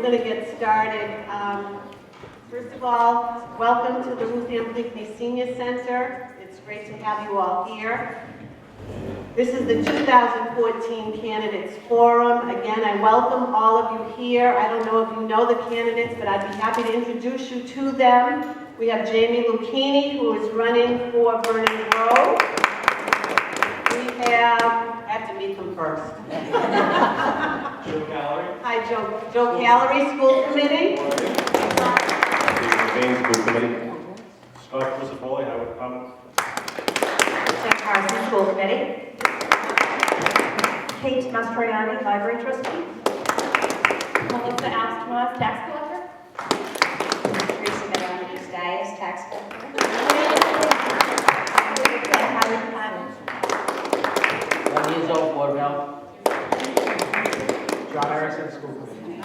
going to get started. First of all, welcome to the Ruth Ann Bleakney Senior Center. It's great to have you all here. This is the 2014 Candidates Forum. Again, I welcome all of you here. I don't know if you know the candidates, but I'd be happy to introduce you to them. We have Jamie Lucchini, who is running for Vernon Grove. We have, I have to meet them first. Joe Gallery. Hi, Joe Gallery, School Committee. School Committee. Scott Crucifoli, Highway Department. St. Carson School Committee. Kate Mastroianni, Library Trustee. Melissa Astmas, Tax Collector. Teresa Medina Dias, Tax Collector. Highway Department. 1 year old, Board of Health. John Harrison, School Committee.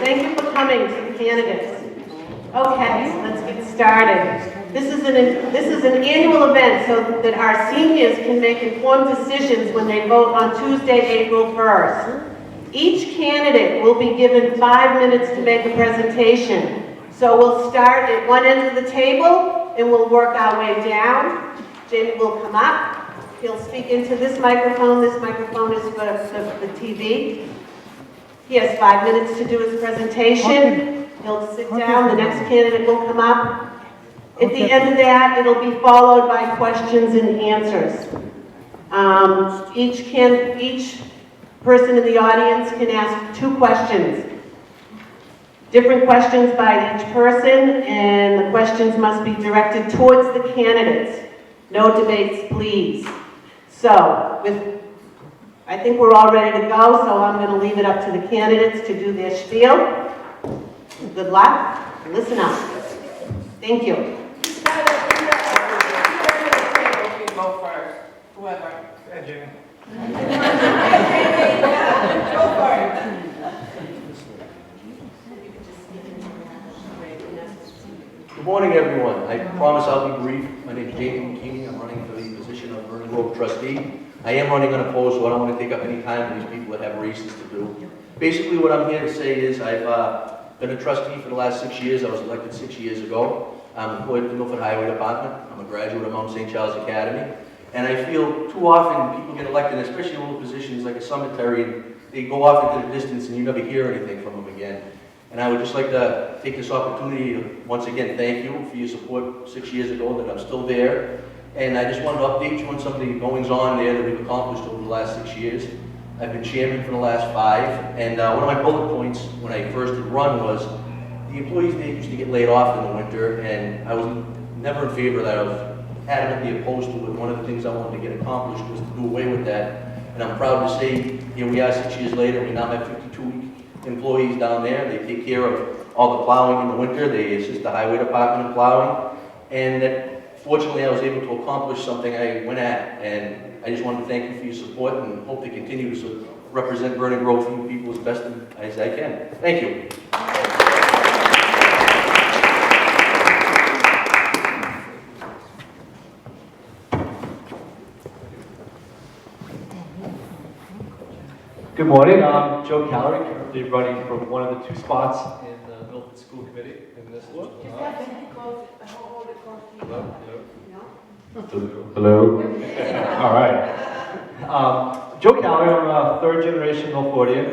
Thank you for coming to the candidates. Okay, let's get started. This is an annual event so that our seniors can make informed decisions when they vote on Tuesday, April 1st. Each candidate will be given 5 minutes to make a presentation. So we'll start at one end of the table and we'll work our way down. Jamie will come up. He'll speak into this microphone. This microphone is for the TV. He has 5 minutes to do his presentation. He'll sit down. The next candidate will come up. At the end of that, it'll be followed by questions and answers. Each person in the audience can ask 2 questions. Different questions by each person, and the questions must be directed towards the candidates. No debates, please. So, I think we're all ready to go, so I'm going to leave it up to the candidates to do their spiel. Good luck. Listen up. Thank you. Go first, whoever. Yeah, Jamie. Go first. Good morning, everyone. I promise I'll be brief. My name is Jamie Lucchini. I'm running for the position of Vernon Grove trustee. I am running unopposed, so I don't want to take up any time for these people that have races to do. Basically, what I'm here to say is I've been a trustee for the last 6 years. I was elected 6 years ago. I'm employed at the Milford Highway Department. I'm a graduate of Mount St. Charles Academy. And I feel too often people get elected, especially in little positions like a cemetery, and they go off into the distance and you never hear anything from them again. And I would just like to take this opportunity to once again thank you for your support 6 years ago, that I'm still there. And I just wanted to update you on some of the goings on there that we've accomplished over the last 6 years. I've been chairman for the last 5, and one of my bullet points when I first had run was the employees they used to get laid off in the winter, and I was never in favor of that. I was adamantly opposed to it. One of the things I wanted to get accomplished was to do away with that. And I'm proud to say, here we are 6 years later, we now have 52 employees down there. They take care of all the plowing in the winter. They assist the highway department in plowing. And that, fortunately, I was able to accomplish something I went at. And I just wanted to thank you for your support and hope to continue to represent Vernon Grove for you people as best as I can. Thank you. Good morning. I'm Joe Gallery, currently running for one of the 2 spots in the Milford School Committee in this one. Hello. All right. Joe Gallery, I'm a 3rd generation Milfordian,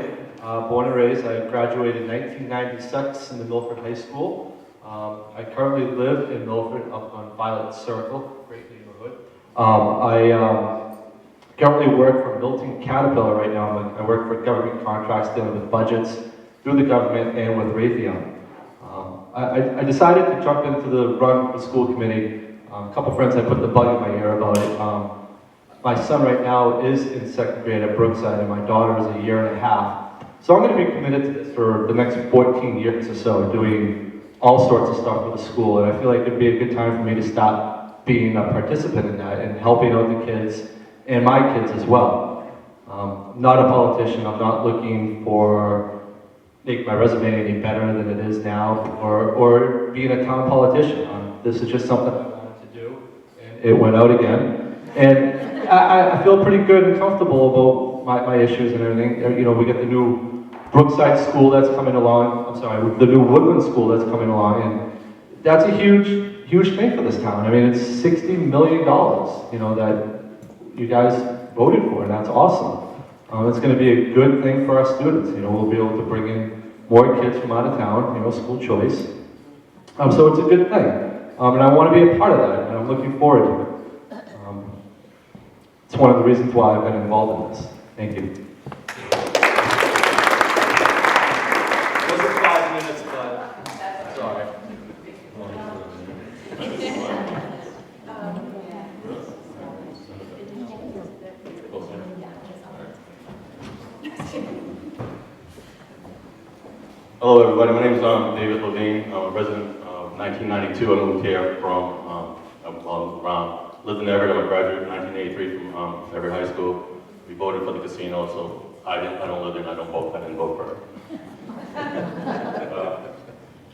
born and raised. I graduated in 1996 in the Milford High School. I currently live in Milford up on Violet Circle, great neighborhood. I currently work for Milton Caterpillar right now. I work for government contracts dealing with budgets through the government and with Raytheon. I decided to jump into the run for school committee. A couple friends had put the bug in my ear about it. My son right now is in 2nd grade at Brookside, and my daughter is a year and a half. So I'm going to be committed to this for the next 14 years or so, doing all sorts of stuff with the school. And I feel like it'd be a good time for me to stop being a participant in that and helping out the kids and my kids as well. Not a politician. I'm not looking for make my resume any better than it is now, or being a town politician. This is just something I wanted to do, and it went out again. And I feel pretty good and comfortable about my issues and everything. You know, we get the new Brookside School that's coming along, I'm sorry, the new Woodland School that's coming along, and that's a huge thing for this town. I mean, it's $60 million, you know, that you guys voted for, and that's awesome. It's going to be a good thing for our students. You know, we'll be able to bring in more kids from out of town, you know, school choice. So it's a good thing, and I want to be a part of that, and I'm looking forward to it. It's one of the reasons why I've been involved in this. Thank you. Wasn't 5 minutes, but sorry. Hello, everybody. My name is David Levine. I'm a resident of 1992. I moved here from around, lived in Everett. I'm a graduate in 1983 from Everett High School. We voted for the casino, so I don't live there and I didn't vote for it.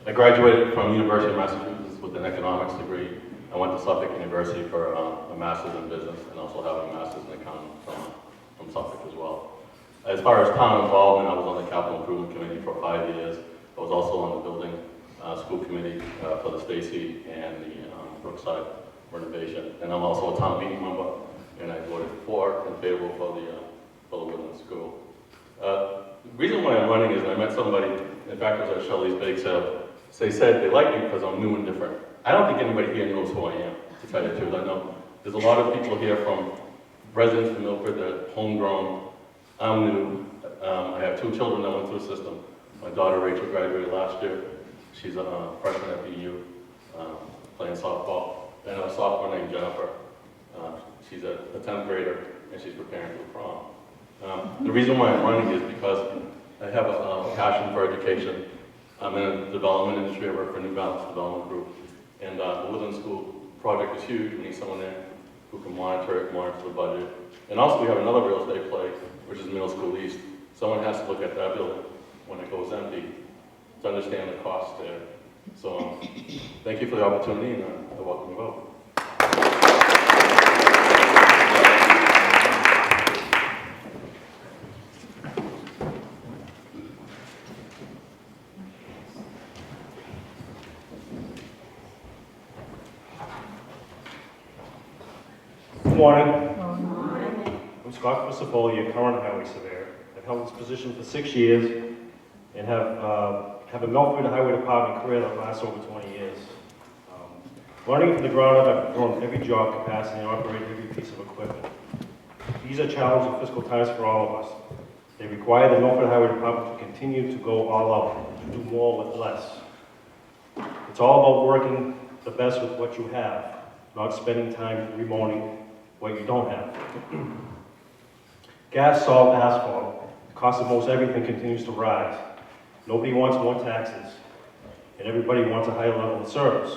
I graduated from University of Massachusetts with an economics degree. I went to Suffolk University for a master's in business and also have a master's in accounting from Suffolk as well. As far as town involvement, I was on the capital improvement committee for 5 years. I was also on the building school committee for the Stacy and the Brookside renovation. And I'm also a town meeting member, and I voted for and favorable for the Woodland School. The reason why I'm running is I met somebody, in fact, it was at Shelley's Bake Sale. They said they like me because I'm new and different. I don't think anybody here knows who I am, to tell you the truth. I know there's a lot of people here from residents from Milford that are homegrown. I'm new. I have 2 children that went through the system. My daughter Rachel graduated last year. She's a freshman at BU, playing softball. And a sophomore named Jennifer. She's a 10th grader, and she's preparing for the prom. The reason why I'm running is because I have a passion for education. I'm in the development industry. I work for New Balance Development Group. And the Woodland School project is huge. We need someone there who can monitor it, monitor the budget. And also we have another real estate play, which is Middle School East. Someone has to look at that building when it goes empty to understand the cost there. So thank you for the opportunity, and I welcome your vote. Good morning. I'm Scott Crisafoli, a current highway surveyor. I've held this position for 6 years and have a Milford Highway Department career that lasts over 20 years. Learning from the ground up, I've performed every job capacity and operated every piece of equipment. These are challenging fiscal times for all of us. They require the Milford Highway Department to continue to go all out, to do more with less. It's all about working the best with what you have, not spending time remoting what you don't have. Gas, salt, asphalt, the cost of most everything continues to rise. Nobody wants more taxes, and everybody wants a higher level of service.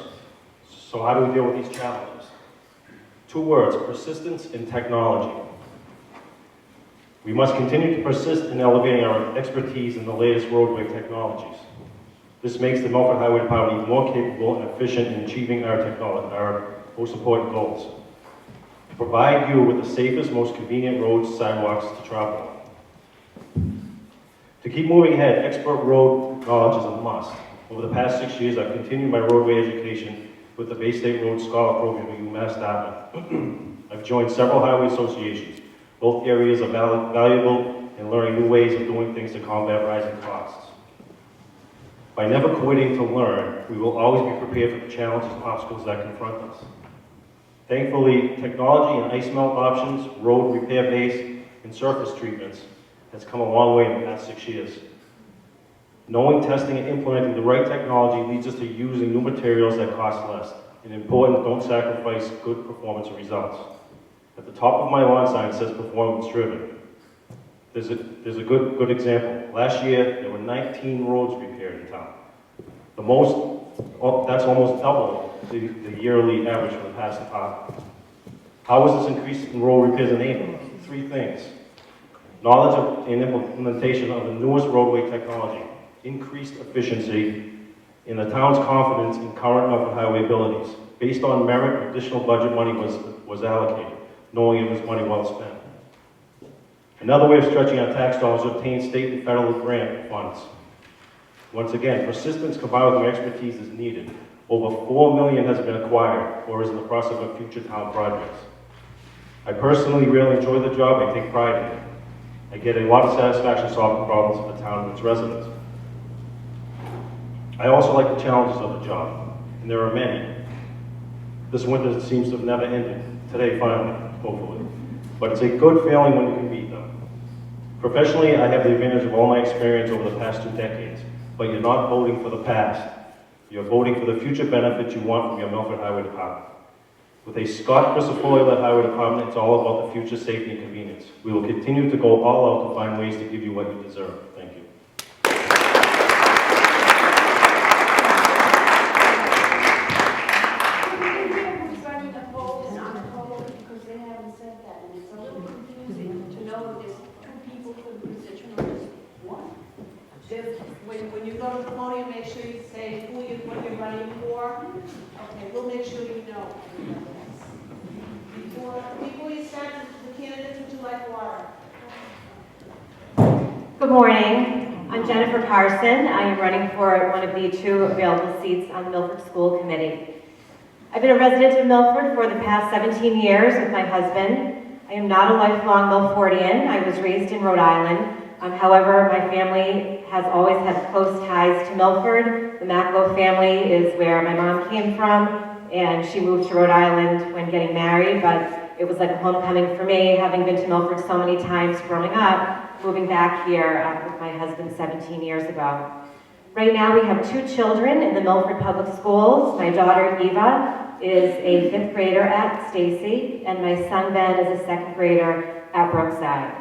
So how do we deal with these challenges? 2 words, persistence and technology. We must continue to persist in elevating our expertise in the latest roadway technologies. This makes the Milford Highway Department even more capable and efficient in achieving our most important goals. To provide you with the safest, most convenient roads, sidewalks to travel on. To keep moving ahead, expert road knowledge is a must. Over the past 6 years, I've continued my roadway education with the Bay State Road Scholar Program at UMass Dartmouth. I've joined several highway associations. Both areas are valuable in learning new ways of doing things to combat rising costs. By never quitting to learn, we will always be prepared for the challenges and obstacles that confront us. Thankfully, technology and ice melt options, road repair base, and surface treatments has come a long way in the past 6 years. Knowing, testing, and implementing the right technology leads us to using new materials that cost less. And important, don't sacrifice good performance results. At the top of my lawn sign says performance driven. There's a good example. Last year, there were 19 roads repaired in town. That's almost double the yearly average for the past department. How is this increase in road repairs enabled? 3 things. Knowledge of and implementation of the newest roadway technology, increased efficiency, and the town's confidence in current Milford Highway abilities. Based on merit, additional budget money was allocated, knowing it was money well spent. Another way of stretching our tax dollars is to obtain state and federal grant funds. Once again, persistence combined with my expertise is needed. Over $4 million has been acquired or is in the process of future town projects. I personally really enjoy the job and take pride in it. I get a lot of satisfaction solving problems for the town and its residents. I also like the challenges of the job, and there are many. This winter seems to have never ended. Today, finally, hopefully. But it's a good feeling when you can beat them. Professionally, I have the advantage of all my experience over the past 2 decades, but you're not voting for the past. You're voting for the future benefits you want from your Milford Highway Department. With a Scott Crisafulli-led highway department, it's all about the future safety and convenience. We will continue to go all out to find ways to give you what you deserve. Thank you. Starting to hold and unfold because they haven't said that, and it's a little confusing to know that there's 2 people for the position or just 1. When you go to the podium, make sure you say what you're running for. Okay, we'll make sure you know. Before you start, the candidates, would you like water? Good morning. I'm Jennifer Carson. I am running for one of the 2 available seats on the Milford School Committee. I've been a resident of Milford for the past 17 years with my husband. I am not a lifelong Milfordian. I was raised in Rhode Island. However, my family has always had close ties to Milford. The Maclo family is where my mom came from, and she moved to Rhode Island when getting married, but it was like a homecoming for me, having been to Milford so many times growing up, moving back here with my husband 17 years ago. Right now we have 2 children in the Milford Public Schools. My daughter Eva is a 5th grader at Stacy, and my son Ben is a 2nd grader at Brookside.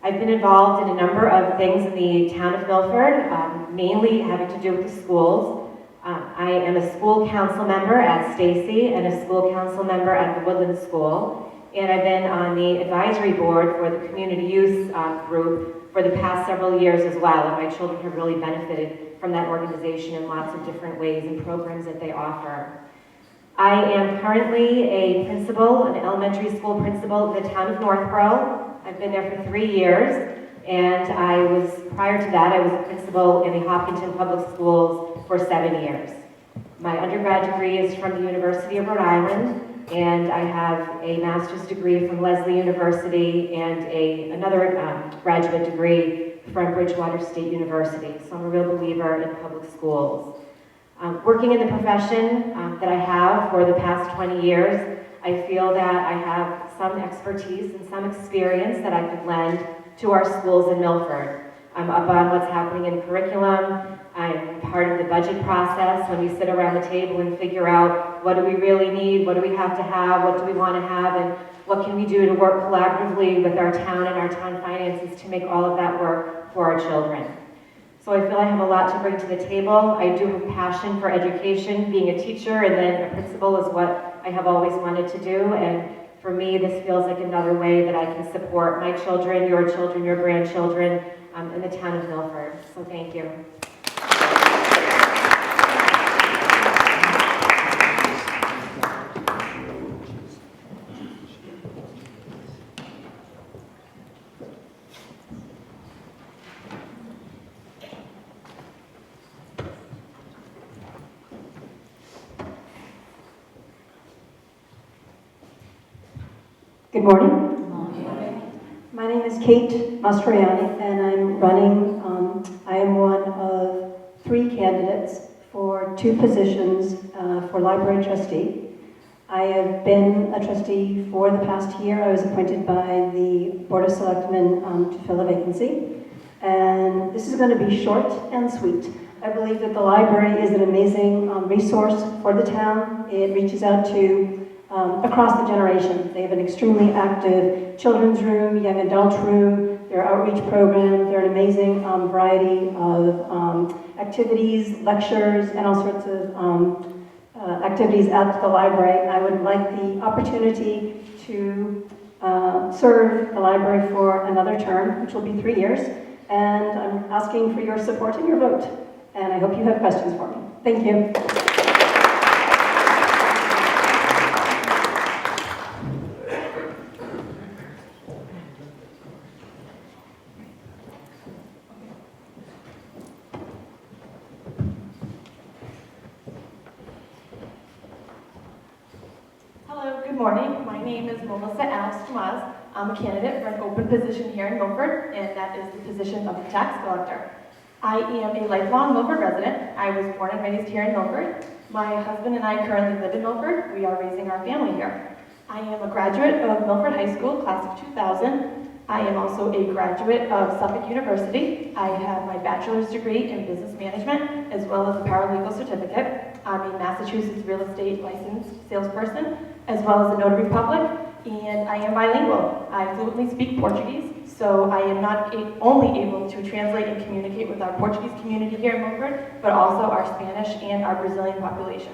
I've been involved in a number of things in the town of Milford, mainly having to do with the schools. I am a school council member at Stacy and a school council member at the Woodland School. And I've been on the advisory board for the community use group for the past several years as well. And my children have really benefited from that organization in lots of different ways and programs that they offer. I am currently a principal, an elementary school principal in the town of Northborough. I've been there for 3 years, and prior to that, I was a principal in the Hopkinton Public Schools for 7 years. My undergrad degree is from the University of Rhode Island, and I have a master's degree from Lesley University and another graduate degree from Bridgewater State University. So I'm a real believer in public schools. Working in the profession that I have for the past 20 years, I feel that I have some expertise and some experience that I could lend to our schools in Milford. I'm up on what's happening in curriculum. I'm part of the budget process when we sit around the table and figure out what do we really need, what do we have to have, what do we want to have, and what can we do to work collaboratively with our town and our town finances to make all of that work for our children. So I feel I have a lot to bring to the table. I do have passion for education. Being a teacher and then a principal is what I have always wanted to do. And for me, this feels like another way that I can support my children, your grandchildren in the town of Milford. So thank you. Good morning. My name is Kate Mastroianni, and I'm running, I am one of 3 candidates for 2 positions for library trustee. I have been a trustee for the past year. I was appointed by the Board of Selectmen to fill a vacancy. And this is going to be short and sweet. I believe that the library is an amazing resource for the town. It reaches out to across the generation. They have an extremely active children's room, young adult room, their outreach program. They're an amazing variety of activities, lectures, and all sorts of activities at the library. I would like the opportunity to serve the library for another term, which will be 3 years, and I'm asking for your support and your vote. And I hope you have questions for me. Thank you. morning. My name is Melissa Alex Tomas. I'm a candidate for an open position here in Milford, and that is the position of the tax collector. I am a lifelong Milford resident. I was born and raised here in Milford. My husband and I currently live in Milford. We are raising our family here. I am a graduate of Milford High School, class of 2000. I am also a graduate of Suffolk University. I have my bachelor's degree in business management as well as a paralegal certificate. I'm a Massachusetts real estate licensed salesperson as well as a notary public, and I am bilingual. I fluently speak Portuguese, so I am not only able to translate and communicate with our Portuguese community here in Milford, but also our Spanish and our Brazilian population.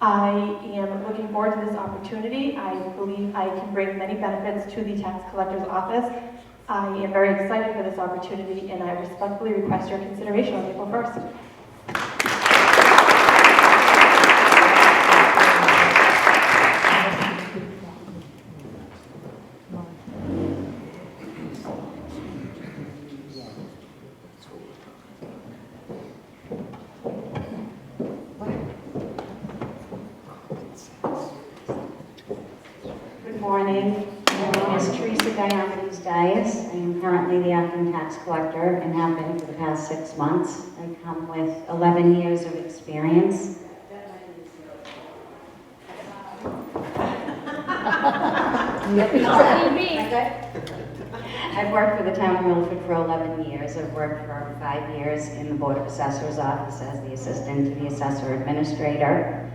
I am looking forward to this opportunity. I believe I can bring many benefits to the tax collector's office. I am very excited for this opportunity, and I respectfully request your consideration on April 1st. Good morning. My name is Teresa Diamandis-Dias. I am currently the acting tax collector and have been for the past 6 months. I come with 11 years of experience. I've worked for the town of Milford for 11 years. I've worked for 5 years in the Board of Assessors office as the assistant to the assessor administrator.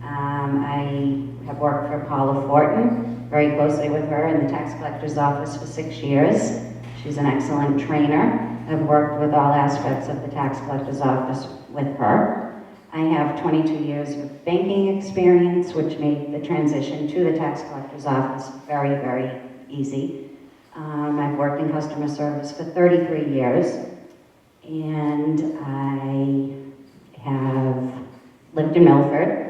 I have worked for Paula Fortin, very closely with her in the tax collector's office for 6 years. She's an excellent trainer. I've worked with all aspects of the tax collector's office with her. I have 22 years of banking experience, which made the transition to the tax collector's office very, very easy. I've worked in customer service for 33 years, and I have lived in Milford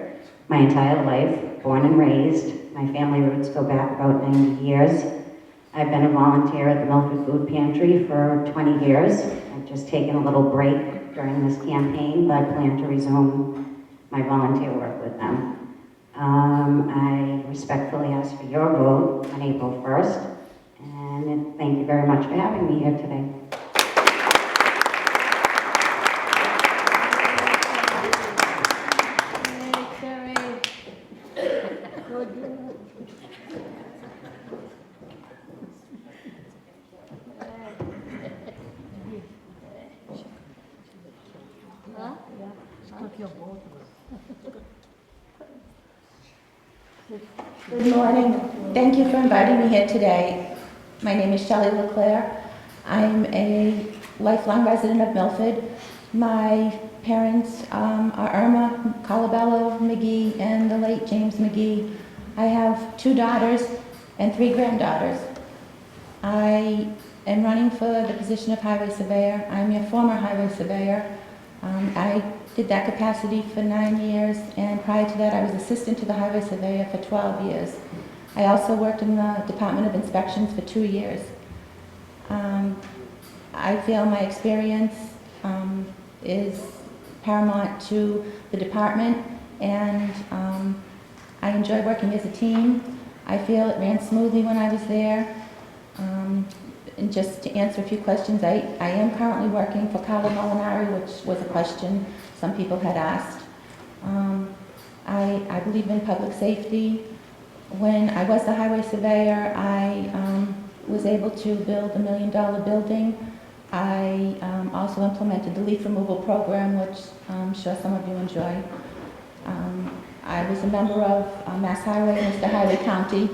my entire life, born and raised. My family roots go back about 90 years. I've been a volunteer at the Milford Food Pantry for 20 years. I've just taken a little break during this campaign, but I plan to resume my volunteer work with them. I respectfully ask for your vote on April 1st, and thank you very much for having me here today. Good morning. Thank you for inviting me here today. My name is Shelley LeClaire. I'm a lifelong resident of Milford. My parents are Irma Colabello McGee and the late James McGee. I have 2 daughters and 3 granddaughters. I am running for the position of highway surveyor. I'm your former highway surveyor. I did that capacity for 9 years, and prior to that I was assistant to the highway surveyor for 12 years. I also worked in the Department of Inspections for 2 years. I feel my experience is paramount to the department, and I enjoy working as a team. I feel it ran smoothly when I was there. And just to answer a few questions, I am currently working for Carlo Molinari, which was a question some people had asked. I believe in public safety. When I was the highway surveyor, I was able to build a $1 million building. I also implemented the leaf removal program, which I'm sure some of you enjoy. I was a member of Mass Highway and Mr. Highway County.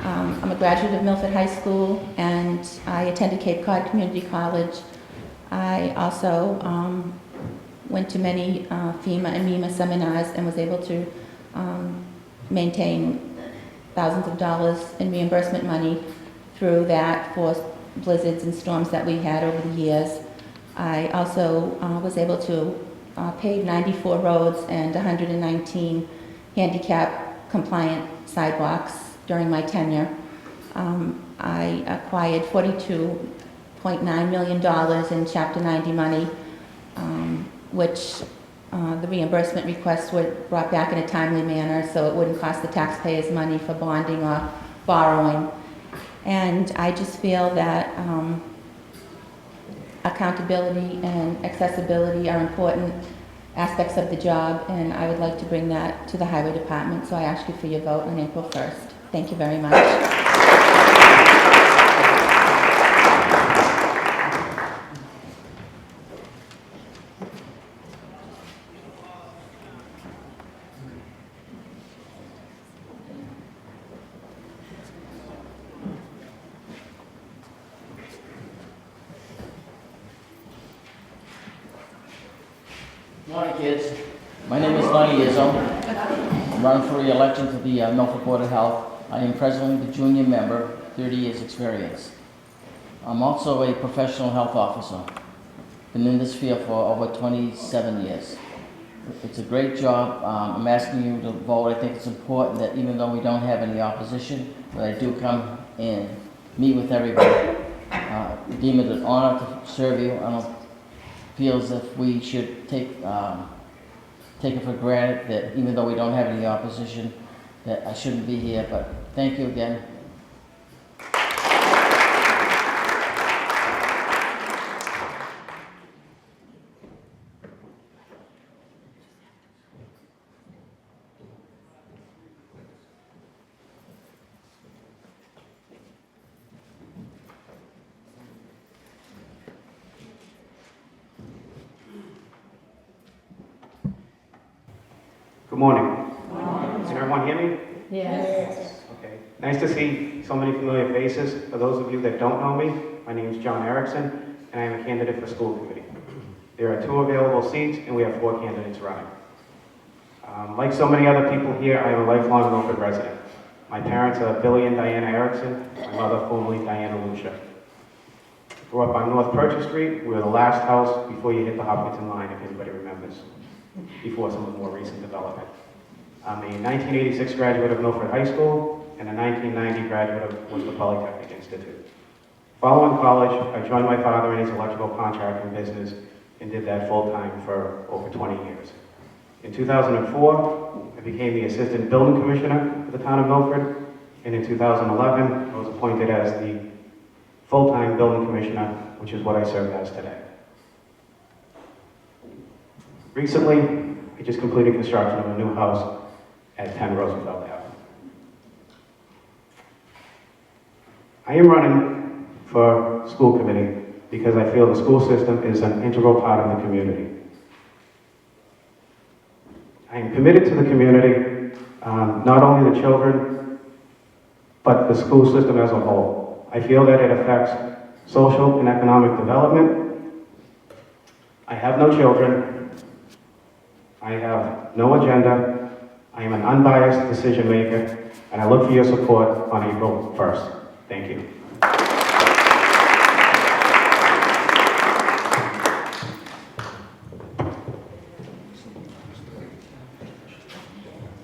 I'm a graduate of Milford High School, and I attended Cape Cod Community College. I also went to many FEMA and MEMA seminars and was able to maintain thousands of dollars in reimbursement money through that for blizzards and storms that we had over the years. I also was able to pave 94 roads and 119 handicap compliant sidewalks during my tenure. I acquired $42.9 million in Chapter 90 money, which the reimbursement requests were brought back in a timely manner so it wouldn't cost the taxpayers money for bonding or borrowing. And I just feel that accountability and accessibility are important aspects of the job, and I would like to bring that to the Highway Department, so I ask you for your vote on April 1st. Thank you very much. Morning, kids. My name is Lonnie Izzo. I'm running for re-election to the Milford Board of Health. I am presently the junior member, 30 years experience. I'm also a professional health officer. Been in this field for over 27 years. It's a great job. I'm asking you to vote. I think it's important that even though we don't have any opposition, that I do come and meet with everybody. Deem it an honor to serve you. I don't feel as if we should take it for granted that even though we don't have any opposition, that I shouldn't be here, but thank you again. Good morning. Can everyone hear me? Yes. Okay. Nice to see so many familiar faces. For those of you that don't know me, my name is John Erickson, and I am a candidate for school committee. There are 2 available seats, and we have 4 candidates running. Like so many other people here, I am a lifelong Milford resident. My parents are Billy and Diana Erickson, my mother formerly Diana Lucia. Grew up on North Purchase Street. We were the last house before you hit the Hopkinton line, if anybody remembers, before some of the more recent development. I'm a 1986 graduate of Milford High School and a 1990 graduate of Worcester Polytechnic Institute. Following college, I joined my father in his electrical contracting business and did that full-time for over 20 years. In 2004, I became the Assistant Building Commissioner for the town of Milford, and in 2011, I was appointed as the full-time Building Commissioner, which is what I serve as today. Recently, I just completed construction of a new house at 10 Roosevelt Avenue. I am running for school committee because I feel the school system is an integral part of the community. I am committed to the community, not only the children, but the school system as a whole. I feel that it affects social and economic development. I have no children. I have no agenda. I am an unbiased decision maker, and I look for your support on April 1st. Thank you.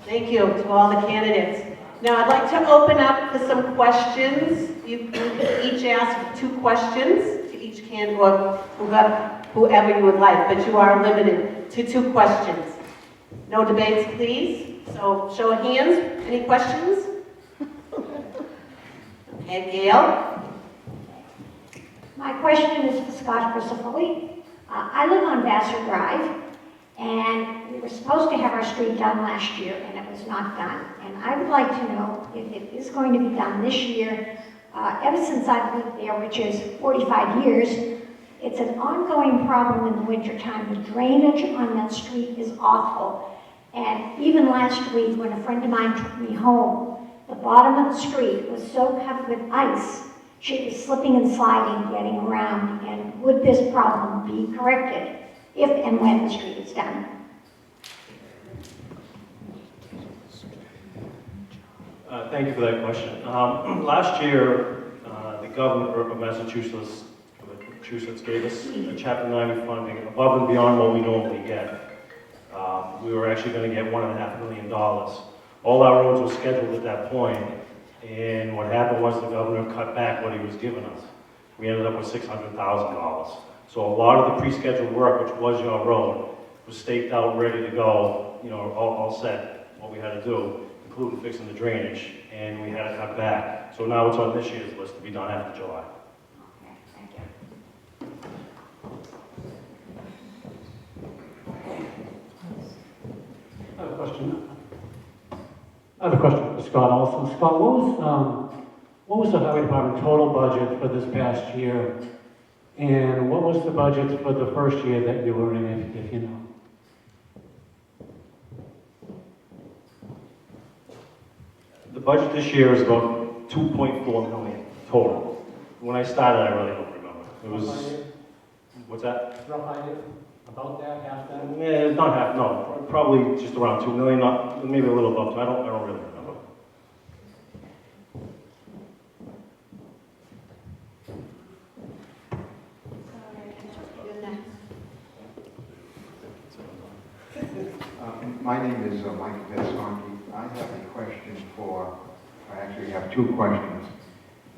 Thank you to all the candidates. Now I'd like to open up for some questions. You can each ask 2 questions to each candidate, or whoever you would like, but you are limited to 2 questions. No debates, please. So show of hands. Any questions? Okay, Gail. My question is for Scott Crisafulli. I live on Vassar Drive, and we were supposed to have our street done last year, and it was not done. And I would like to know if it is going to be done this year. Ever since I've lived there, which is 45 years, it's an ongoing problem in the wintertime. The drainage on that street is awful. And even last week, when a friend of mine took me home, the bottom of the street was so covered with ice, she was slipping and sliding, getting around. And would this problem be corrected if and when the street is done? Thank you for that question. Last year, the governor of Massachusetts gave us a Chapter 90 funding above and beyond what we normally get. We were actually going to get $1.5 million. All our roads were scheduled at that point, and what happened was the governor cut back what he was giving us. We ended up with $600,000. So a lot of the pre-scheduled work, which was your road, was staked out, ready to go, you know, all set, what we had to do, including fixing the drainage, and we had to cut back. So now it's on this year's list to be done after July. Thank you. I have a question. I have a question for Scott also. Scott, what was the highway department total budget for this past year? And what was the budget for the first year that you were in, if you know? The budget this year is about 2.4 million total. When I started, I really don't remember. It was, what's that? Rough idea? About that, half that? Not half, no, probably just around 2 million, not, maybe a little above 2. I don't really remember. My name is Mike Vesconti. I have a question I actually have two questions.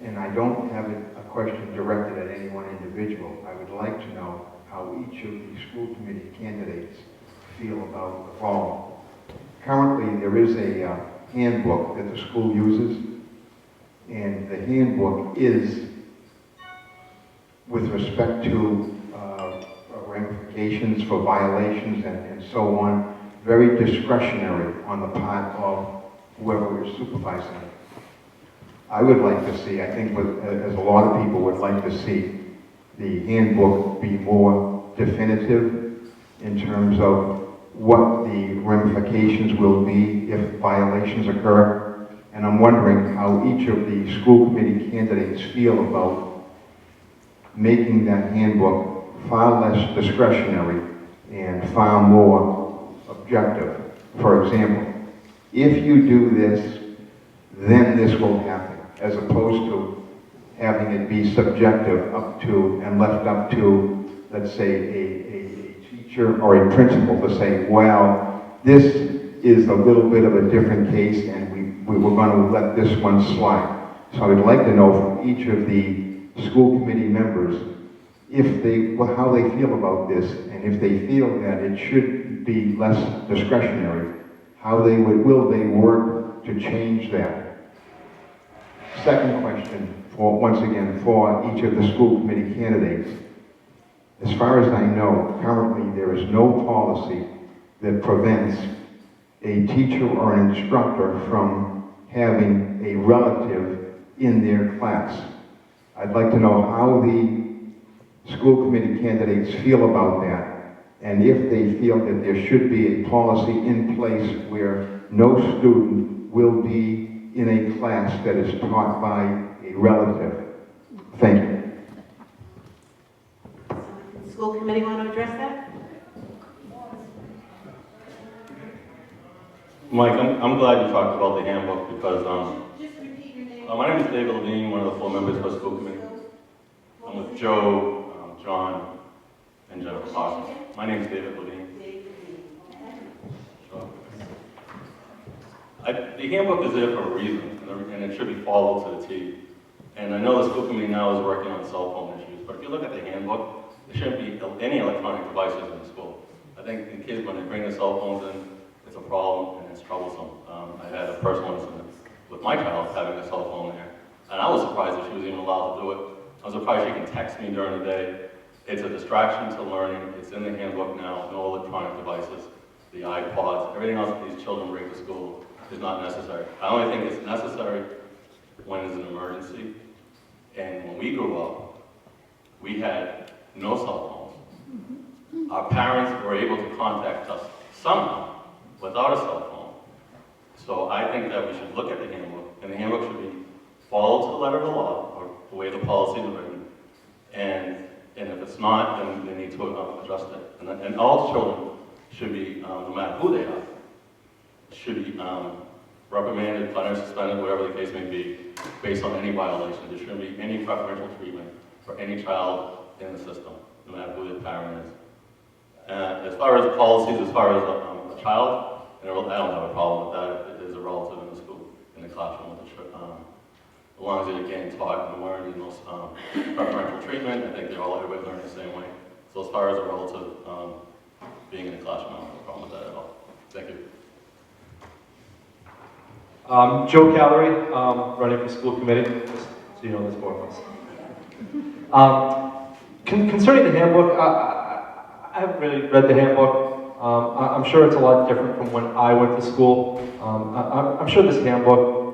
And I don't have a question directed at any one individual. I would like to know how each of the school committee candidates feel about the following. Currently, there is a handbook that the school uses, and the handbook is, with respect to ramifications for violations and so on, very discretionary on the part of whoever is supervising it. I would like to see, I think as a lot of people would like to see, the handbook be more definitive in terms of what the ramifications will be if violations occur. And I'm wondering how each of the school committee candidates feel about making that handbook far less discretionary and far more objective. For example, if you do this, then this will happen, as opposed to having it be subjective up to and left up to, let's say, a teacher or a principal to say, well, this is a little bit of a different case and we were going to let this one slide. So I would like to know from each of the school committee members how they feel about this, and if they feel that it should be less discretionary, how will they work to change that? Second question, once again, for each of the school committee candidates. As far as I know, currently there is no policy that prevents a teacher or an instructor from having a relative in their class. I'd like to know how the school committee candidates feel about that, and if they feel that there should be a policy in place where no student will be in a class that is taught by a relative. Thank you. The school committee want to address that? Mike, I'm glad you talked about the handbook because Just repeat your name. my name is David Levine, one of the 4 members for the school committee. I'm with Joe, John, and Jennifer Parsons. My name is David Levine. Sure. The handbook is there for a reason, and it should be followed to the T. And I know the school committee now is working on cell phone issues, but if you look at the handbook, there shouldn't be any electronic devices in the school. I think the kids, when they bring their cell phones in, it's a problem and it's troublesome. I had a personal incident with my child having a cell phone there, and I was surprised that she was even allowed to do it. I was surprised she can text me during the day. It's a distraction to learning. It's in the handbook now, no electronic devices, the iPods, everything else that these children bring to school is not necessary. I only think it's necessary when it's an emergency. And when we grew up, we had no cell phones. Our parents were able to contact us somehow without a cell phone. So I think that we should look at the handbook, and the handbook should be followed to the letter of the law, or the way the policy is written. And if it's not, then they need to adjust it. And all children should be, no matter who they are, should be reprimanded, punished, suspended, whatever the case may be, based on any violation. There shouldn't be any preferential treatment for any child in the system, no matter who their parent is. As far as policies, as far as a child, I don't have a problem with that. It is a relative in the school, in the classroom, with as long as they're getting taught and learned in those preferential treatment, I think everybody's learning the same way. So as far as a relative, being in the classroom. I don't have a problem with that at all. Thank you. Joe Calery, running for school committee, just so you know there's four of us. Concerning the handbook, I haven't really read the handbook. I'm sure it's a lot different from when I went to school. I'm sure this handbook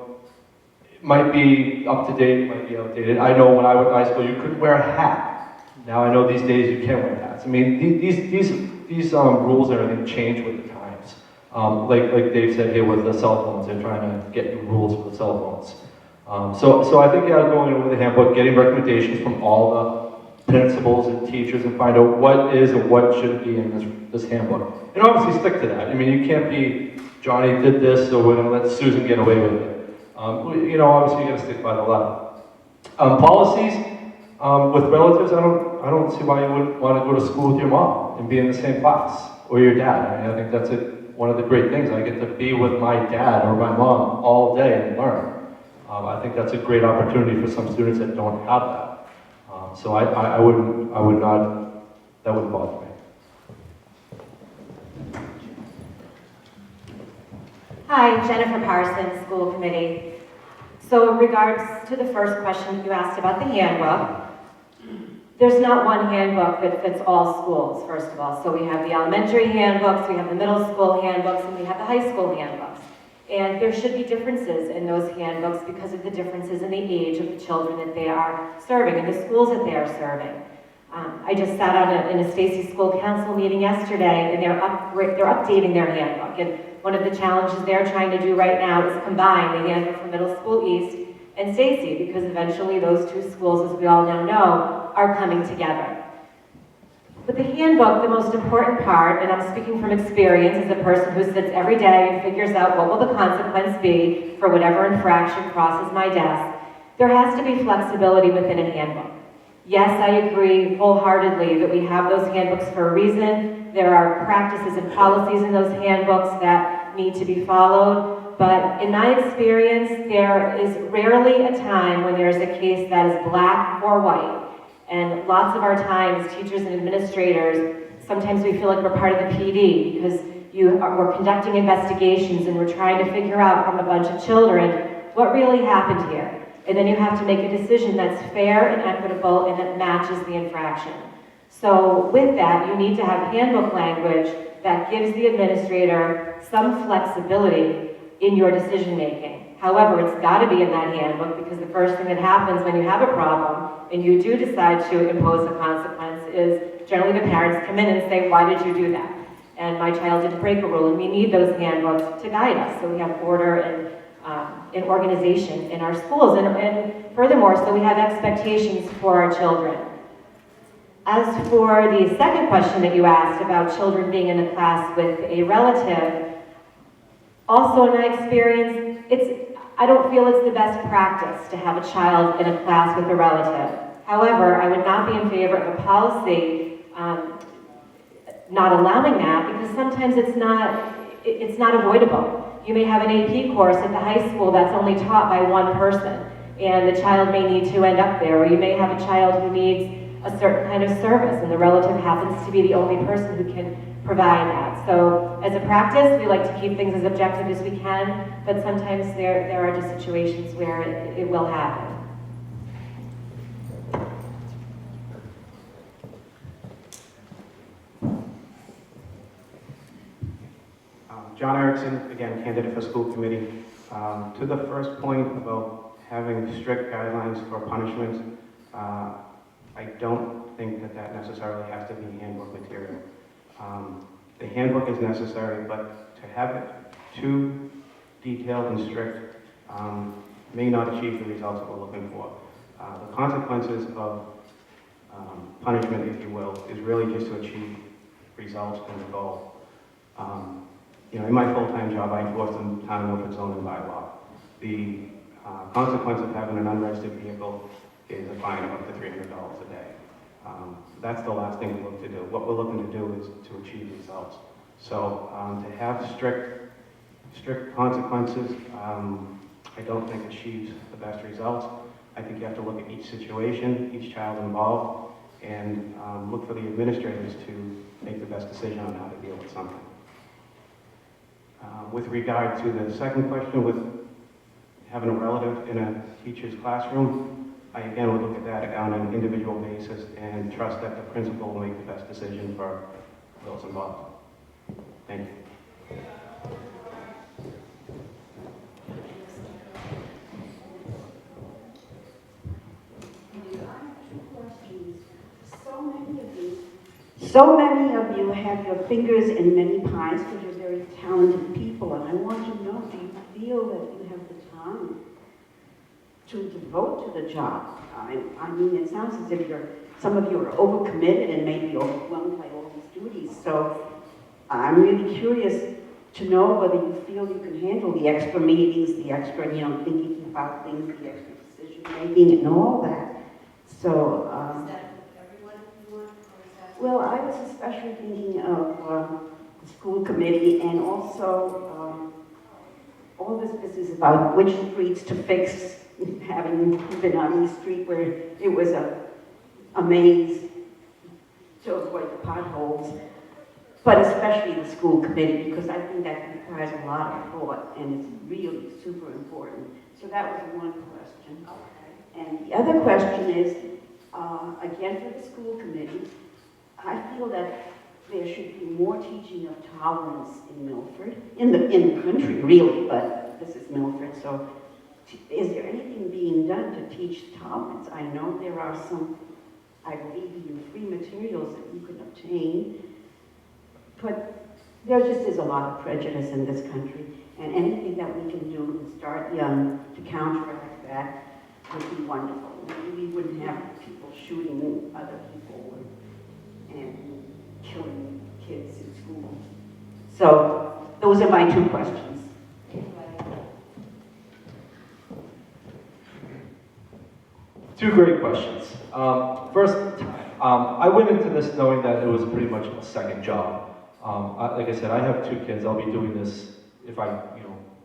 might be up to date, might be outdated. I know when I went to high school you couldn't wear a hat. Now I know these days you can wear hats. I mean, these rules and everything change with the times. Like Dave said here with the cell phones, they're trying to get new rules for the cell phones. So I think going over the handbook, getting recommendations from all the principals and teachers and find out what is and what shouldn't be in this handbook. And obviously stick to that. I mean, you can't be, Johnny did this, so we're going to let Susan get away with it. You know, obviously you got to stick by the letter. Policies, with relatives, I don't see why you wouldn't want to go to school with your mom and be in the same class, or your dad. I mean, I think that's one of the great things. I get to be with my dad or my mom all day and learn. I think that's a great opportunity for some students that don't have that. So I would not, that wouldn't bother me. Hi, Jennifer Parsons, School Committee. So in regards to the first question you asked about the handbook, there's not one handbook that fits all schools, first of all. So we have the elementary handbooks, we have the middle school handbooks, and we have the high school handbooks. And there should be differences in those handbooks because of the differences in the age of the children that they are serving and the schools that they are serving. I just sat on in a Stacy School Council meeting yesterday, and they're updating their handbook. And one of the challenges they're trying to do right now is combine the handbook for Middle School East and Stacy, because eventually those two schools, as we all now know, are coming together. But the handbook, the most important part, and I'm speaking from experience as a person who sits every day and figures out what will the consequence be for whatever infraction crosses my desk, there has to be flexibility within a handbook. Yes, I agree wholeheartedly that we have those handbooks for a reason. There are practices and policies in those handbooks that need to be followed. But in my experience, there is rarely a time when there is a case that is black or white. And lots of our times, teachers and administrators, sometimes we feel like we're part of the PD because we're conducting investigations and we're trying to figure out from a bunch of children what really happened here. And then you have to make a decision that's fair and equitable and that matches the infraction. So with that, you need to have handbook language that gives the administrator some flexibility in your decision making. However, it's got to be in that handbook because the first thing that happens when you have a problem and you do decide to impose a consequence is generally the parents come in and say, why did you do that? And my child didn't break a rule, and we need those handbooks to guide us. So we have order and organization in our schools. And furthermore, so we have expectations for our children. As for the second question that you asked about children being in a class with a relative, also in my experience, I don't feel it's the best practice to have a child in a class with a relative. However, I would not be in favor of a policy not allowing that because sometimes it's not avoidable. You may have an AP course at the high school that's only taught by one person, and the child may need to end up there, or you may have a child who needs a certain kind of service, and the relative happens to be the only person who can provide that. So as a practice, we like to keep things as objective as we can, but sometimes there are just situations where it will happen. John Erickson, again, candidate for school committee. To the first point about having strict guidelines for punishment, I don't think that necessarily has to be handbook material. The handbook is necessary, but to have it too detailed and strict may not achieve the results that we're looking for. The consequences of punishment, if you will, is really just to achieve results and the goal. You know, in my full-time job, I enforce the town of Milford zoning bylaw. The consequence of having an unregistered vehicle is a fine of up to $300 a day. That's the last thing we look to do. What we're looking to do is to achieve results. So to have strict consequences, I don't think achieves the best results. I think you have to look at each situation, each child involved, and look for the administrators to make the best decision on how to deal with something. With regard to the second question, with having a relative in a teacher's classroom, I again would look at that on an individual basis and trust that the principal will make the best decision for those involved. Thank you. So many of you have your fingers in many pies because you're very talented people, and I want to know, do you feel that you have the time to devote to the job? I mean, it sounds as if some of you are overcommitted and maybe overwhelmed by all these duties. So I'm really curious to know whether you feel you can handle the extra meetings, the extra, thinking about things, the extra decision making, and all that. So. Well, I was especially thinking of the school committee and also all this business about which streets to fix, having been on the street where it was a maze to avoid the potholes, but especially the school committee, because I think that requires a lot of thought and it's really super important. So that was one question. Okay. And the other question is, again for the school committee, I feel that there should be more teaching of tolerance in Milford, in the country really, but this is Milford, so is there anything being done to teach tolerance? I know there are some, I believe, even free materials that you can obtain, but there just is a lot of prejudice in this country, and anything that we can do and start young to counteract that would be wonderful. We wouldn't have people shooting other people and killing kids in school. So those are my two questions. Two great questions. First, I went into this knowing that it was pretty much a second job. Like I said, I have two kids. I'll be doing this if I,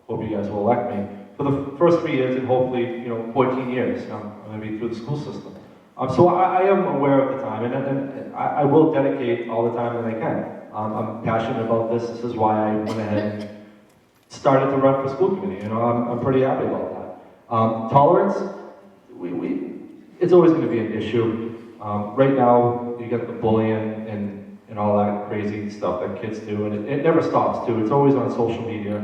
hope you guys will elect me for the first 3 years and hopefully, 14 years. I'm going to be through the school system. So I am aware of the time, and I will dedicate all the time that I can. I'm passionate about this. This is why I went ahead and started to run for school committee. I'm pretty happy about that. Tolerance, it's always going to be an issue. Right now, you get the bullying and all that crazy stuff that kids do, and it never stops too. It's always on social media.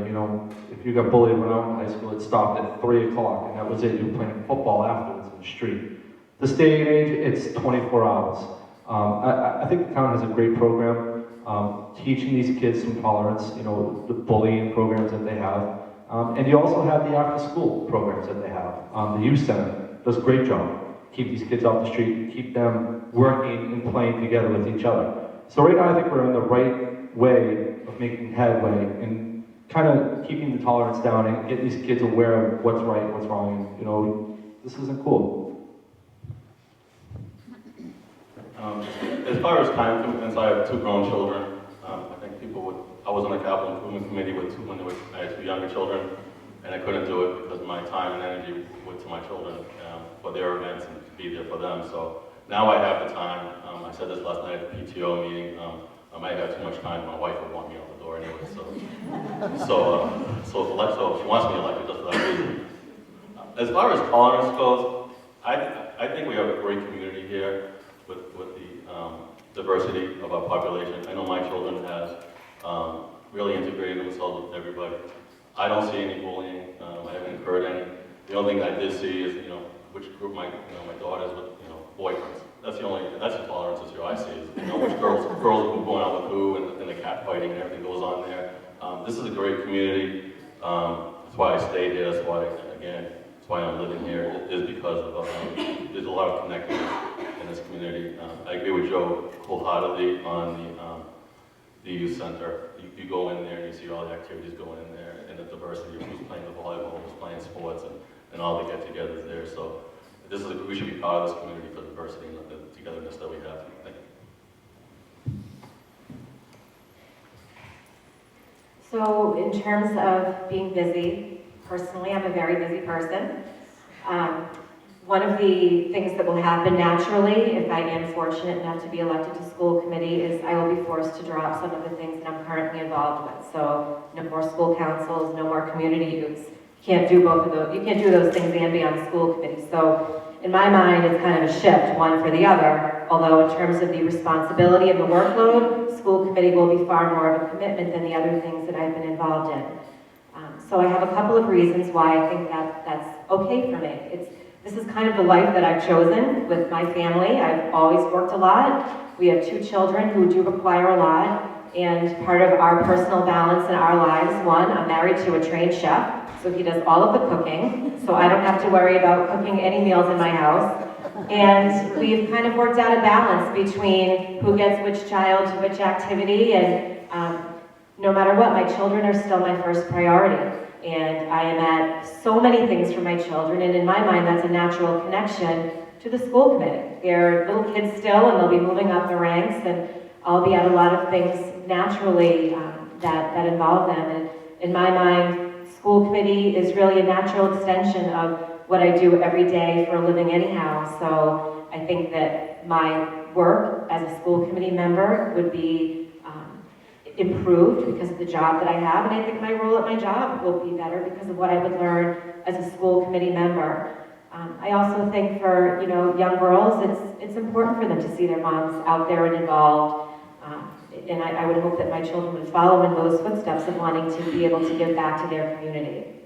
If you got bullied when I was in high school, it stopped at 3 o'clock, and that was it. You were playing football afterwards in the street. This day and age, it's 24 hours. I think the town has a great program teaching these kids some tolerance, the bullying programs that they have. And you also have the after-school programs that they have. The youth center does a great job. Keep these kids off the street, keep them working and playing together with each other. So right now I think we're in the right way of making headway and kind of keeping the tolerance down and getting these kids aware of what's right, what's wrong. This isn't cool. As far as time commitments, I have 2 grown children. I think I was on the capital improvement committee when I had 2 younger children, and I couldn't do it because my time and energy went to my children for their events and to be there for them. So now I have the time. I said this last night at the PTO meeting. I might have too much time. My wife would want me out the door anyway. So if she wants me elected just for that reason. As far as tolerance goes, I think we have a great community here with the diversity of our population. I know my children have really integrated themselves with everybody. I don't see any bullying. I haven't incurred any. The only thing I did see is, which group my daughter's with, boyfriends. That's the tolerance issue I see is, which girls are going out with who and the cat fighting and everything goes on there. This is a great community. That's why I stayed here. That's why I'm living here, is because of, there's a lot of connectedness in this community. I agree with Joe wholeheartedly on the youth center. You go in there and you see all the activities going in there and the diversity of who's playing the volleyball, who's playing sports, and all the get-togethers there. So we should be proud of this community for the diversity and the togetherness that we have. Thank you. So in terms of being busy, personally, I'm a very busy person. One of the things that will happen naturally, if I am fortunate enough to be elected to school committee, is I will be forced to drop some of the things that I'm currently involved with. So no more school councils, no more community youths. You can't do both of those. You can't do those things and be on the school committee. So in my mind, it's kind of a shift, one for the other. Although in terms of the responsibility and the workload, school committee will be far more of a commitment than the other things that I've been involved in. So I have a couple of reasons why I think that that's okay for me. This is kind of the life that I've chosen with my family. I've always worked a lot. We have 2 children who do require a lot. And part of our personal balance in our lives, one, I'm married to a trained chef, so he does all of the cooking. So I don't have to worry about cooking any meals in my house. And we've kind of worked out a balance between who gets which child to which activity. And no matter what, my children are still my first priority. And I am at so many things for my children, and in my mind, that's a natural connection to the school committee. They're little kids still, and they'll be moving up the ranks, and I'll be at a lot of things naturally that involve them. And in my mind, school committee is really a natural extension of what I do every day for a living anyhow. So I think that my work as a school committee member would be improved because of the job that I have, and I think my role at my job will be better because of what I would learn as a school committee member. I also think for young girls, it's important for them to see their moms out there and involved, and I would hope that my children would follow in those footsteps of wanting to be able to give back to their community.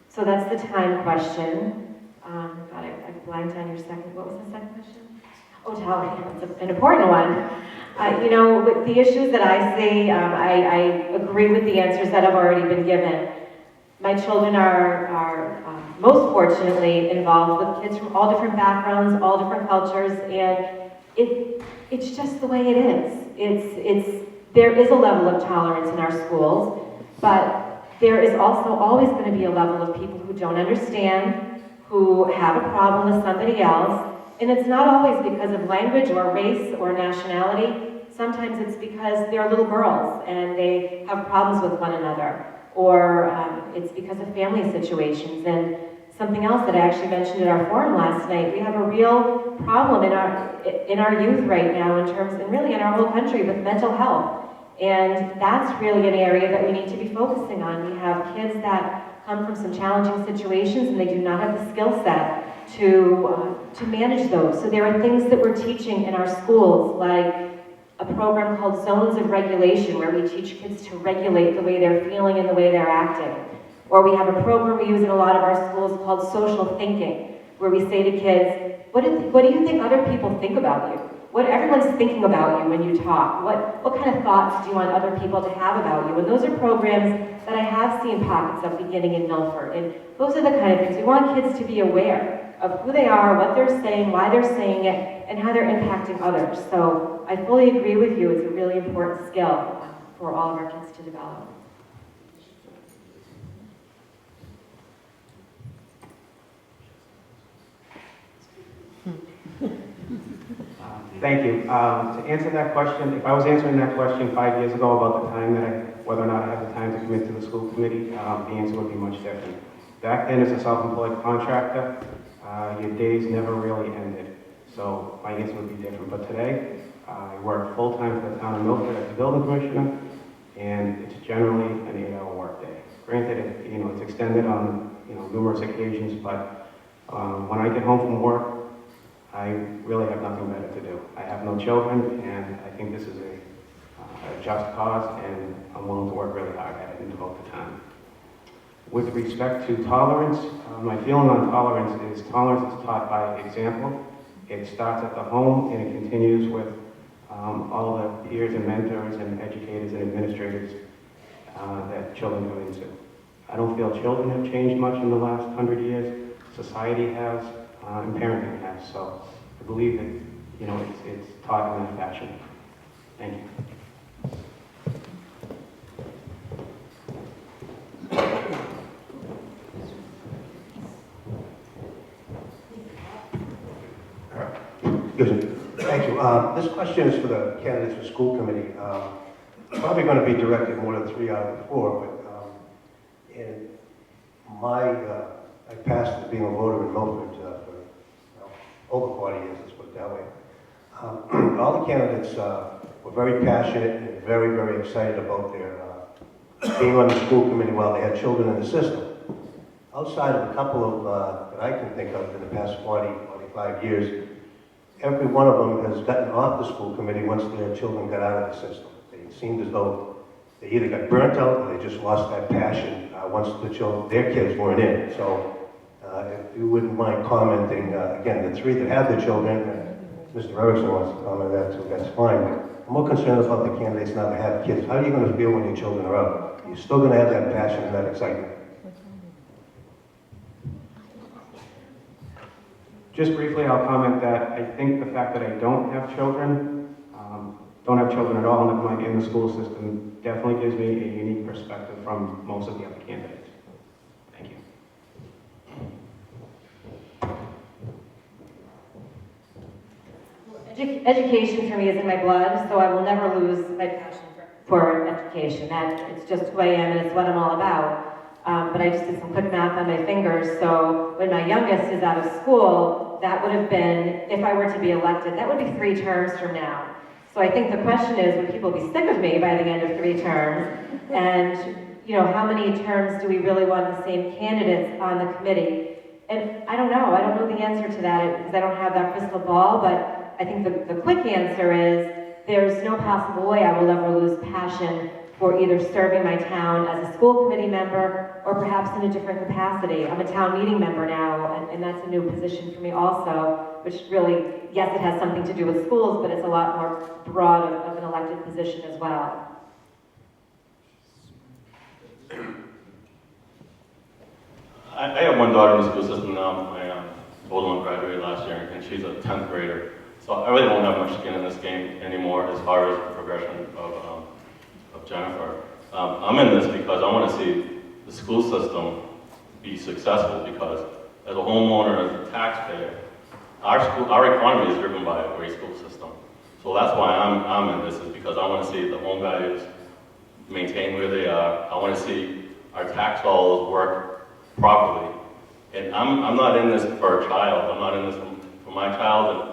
So that's the time question. God, I blanked on your second. What was the second question? Oh, tolerance. It's an important one. With the issues that I see, I agree with the answers that have already been given. My children are most fortunately involved with kids from all different backgrounds, all different cultures, and it's just the way it is. There is a level of tolerance in our schools, but there is also always going to be a level of people who don't understand, who have a problem with somebody else. And it's not always because of language or race or nationality. Sometimes it's because they're little girls and they have problems with one another. Or it's because of family situations. And something else that I actually mentioned at our forum last night, we have a real problem in our youth right now in terms, and really in our whole country, with mental health. And that's really an area that we need to be focusing on. We have kids that come from some challenging situations and they do not have the skill set to manage those. So there are things that we're teaching in our schools, like a program called Zones of Regulation, where we teach kids to regulate the way they're feeling and the way they're acting. Or we have a program we use in a lot of our schools called Social Thinking, where we say to kids, what do you think other people think about you? Everyone's thinking about you when you talk. What kind of thoughts do you want other people to have about you? And those are programs that I have seen pockets of beginning in Milford. And those are the kind of things we want kids to be aware of, who they are, what they're saying, why they're saying it, and how they're impacting others. So I fully agree with you. It's a really important skill for all of our kids to develop. Thank you. To answer that question, if I was answering that question 5 years ago about the time whether or not I had the time to commit to the school committee, the answer would be much different. Back then, as a self-employed contractor, your days never really ended. So my answer would be different. But today, I work full-time for the town of Milford as a building commissioner, and it's generally an 8-hour workday. Granted, it's extended on numerous occasions, but when I get home from work, I really have nothing better to do. I have no children, and I think this is a just cause, and I'm willing to work really hard at it and devote the time. With respect to tolerance, my feeling on tolerance is taught by example. It starts at the home, and it continues with all the peers and mentors and educators and administrators that children come into. I don't feel children have changed much in the last 100 years. Society has, and parenting has. So I believe that, it's taught in that fashion. Thank you. Thank you. This question is for the candidates for school committee. Probably going to be directed more than 3 out of the 4, but I passed as being a voter in Milford for over 40 years, let's put it that way. All the candidates were very passionate and very, very excited about their being on the school committee while they had children in the system. Outside of a couple of that I can think of in the past 45 years, every one of them has gotten off the school committee once their children got out of the system. It seemed as though they either got burnt out or they just lost that passion once their kids weren't in. So if you wouldn't mind commenting, again, the three that have their children, Mr. Erickson wants to comment on that, so that's fine. But I'm more concerned about the candidates now that have kids. How are you going to feel when your children are out? You're still going to have that passion and that excitement. Just briefly, I'll comment that I think the fact that I don't have children at all in the school system, definitely gives me a unique perspective from most of the other candidates. Thank you. Education for me is in my blood, so I will never lose my passion for education. It's just who I am and it's what I'm all about. But I just did some quick math on my fingers, so when my youngest is out of school, that would have been, if I were to be elected, that would be 3 terms from now. So I think the question is, would people be sick of me by the end of 3 terms? And, you know, how many terms do we really want the same candidates on the committee? And I don't know the answer to that because I don't have that crystal ball, but I think the quick answer is there's no possible way I will ever lose passion for either serving my town as a school committee member or perhaps in a different capacity. I'm a town meeting member now, and that's a new position for me also, which really, yes, it has something to do with schools, but it's a lot more broad of an elected position as well. I have one daughter in the school system now. My older one graduated last year, and she's a 10th grader. So I really don't have much skin in this game anymore as far as the progression of Jennifer. I'm in this because I want to see the school system be successful because as a homeowner, as a taxpayer, our economy is driven by a great school system. So that's why I'm in this, is because I want to see the home values maintain where they are. I want to see our tax dollars work properly. And I'm not in this for a child. I'm not in this for my child. And,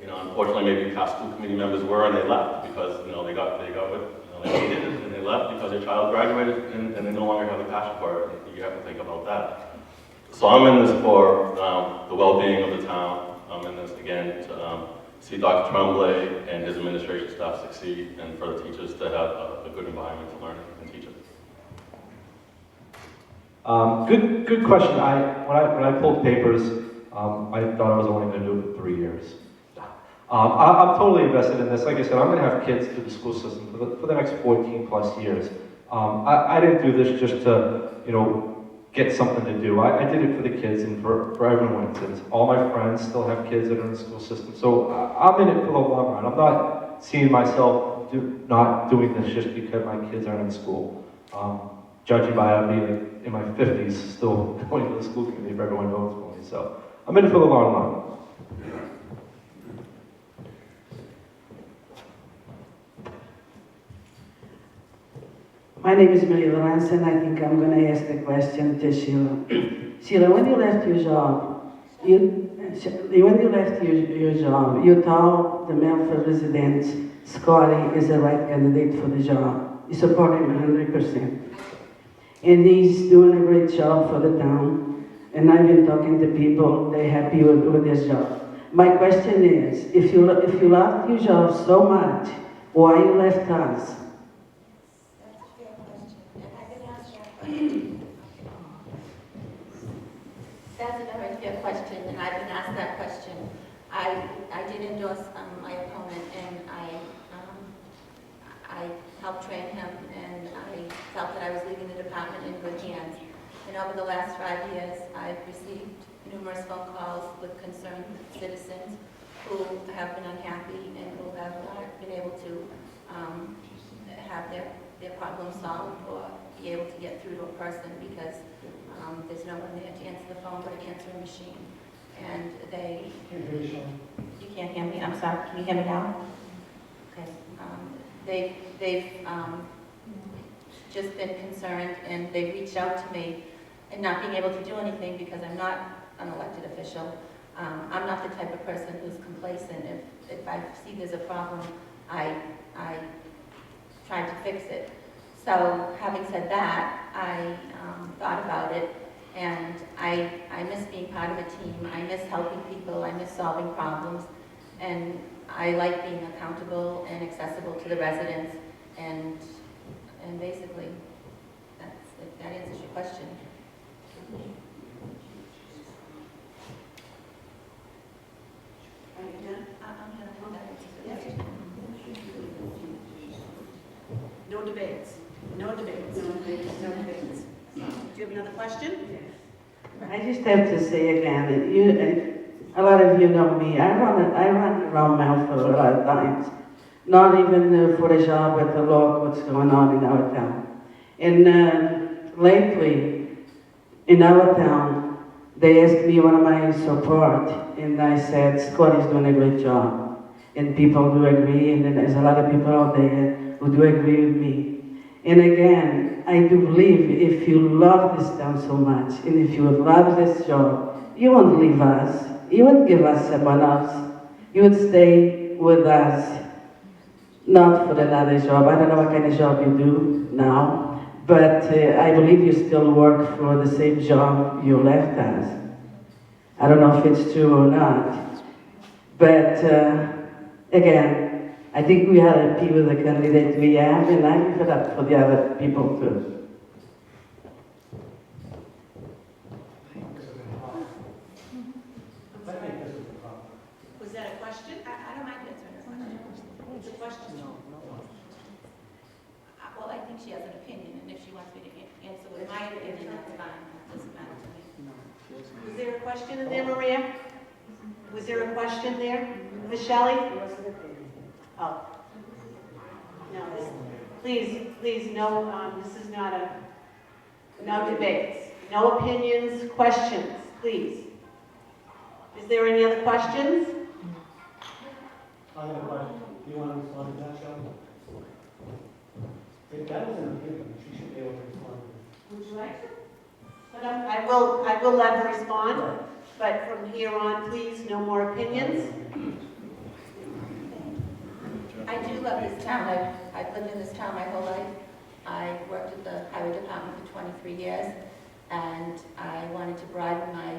you know, unfortunately, maybe past school committee members were, and they left because, you know, they got what they needed, and they left because their child graduated, and they no longer have the passion for it. You have to think about that. So I'm in this for the well-being of the town. I'm in this, again, to see Dr. Tremblay and his administration staff succeed, and for the teachers to have a good environment to learn and teach it. Good question. When I pulled papers, I thought I was only going to do it for 3 years. I'm totally invested in this. Like I said, I'm going to have kids through the school system for the next 14 plus years. I didn't do this just to, you know, get something to do. I did it for the kids and for everyone. Since all my friends still have kids that are in the school system. So I'm in it for the long run. I'm not seeing myself not doing this just because my kids aren't in school. Judging by being in my 50s, still going to the school committee if everyone votes for me. So I'm in it for the long run. My name is Maria Lance, and I think I'm going to ask the question to Sheila. Sheila, when you left your job, you told the Milford residents Scotty is the right candidate for the job. You support him 100%. And he's doing a great job for the town. And I've been talking to people, they're happy with his job. My question is, if you loved your job so much, why you left us? That's a very fair question, and I've been asked that question. I did endorse my opponent, and I helped train him, and I felt that I was leaving the department in good hands. And over the last 5 years, I've received numerous phone calls with concerned citizens who have been unhappy and who have not been able to have their problem solved or be able to get through to a person because there's no one there to answer the phone but an answering machine. And you can't hear me? I'm sorry, can you hear me now? Okay. They've just been concerned, and they've reached out to me, and not being able to do anything because I'm not an elected official. I'm not the type of person who's complacent. If I see there's a problem, I try to fix it. So having said that, I thought about it, and I miss being part of a team. I miss helping people. I miss solving problems. And I like being accountable and accessible to the residents. And basically, if that answers your question. No debates. No debates. No debates. No debates. Do you have another question? I just have to say again that a lot of you know me. I run around Milford a lot of times, not even for a job, but to look what's going on in our town. And lately, in our town, they asked me what am I support, and I said Scotty's doing a great job, and people do agree, and then there's a lot of people out there who do agree with me. And again, I do believe if you love this town so much, and if you would love this job, you won't leave us. You won't give us someone else. You would stay with us, not for another job. I don't know what kind of job you do now, but I believe you still work for the same job you left us. I don't know if it's true or not, but again, I think we are happy with the candidate we have, and I give it up for the other people too. Was that a question? I don't mind answering her question. It's a question. Well, I think she has an opinion, and if she wants me to answer with my opinion, that's fine. It doesn't matter to me. Was there a question in there, Maria? Was there a question there? For Shelley? Oh. No, please, no, this is not no debates, no opinions, questions, please. Is there any other questions? I have a question. Do you want to respond to that, Shelley? If that was an opinion, she should be able to respond to it. Would you like to? But I will let her respond, but from here on, please, no more opinions. I do love this town. I've lived in this town my whole life. I worked at the highway department for 23 years, and I wanted to broaden my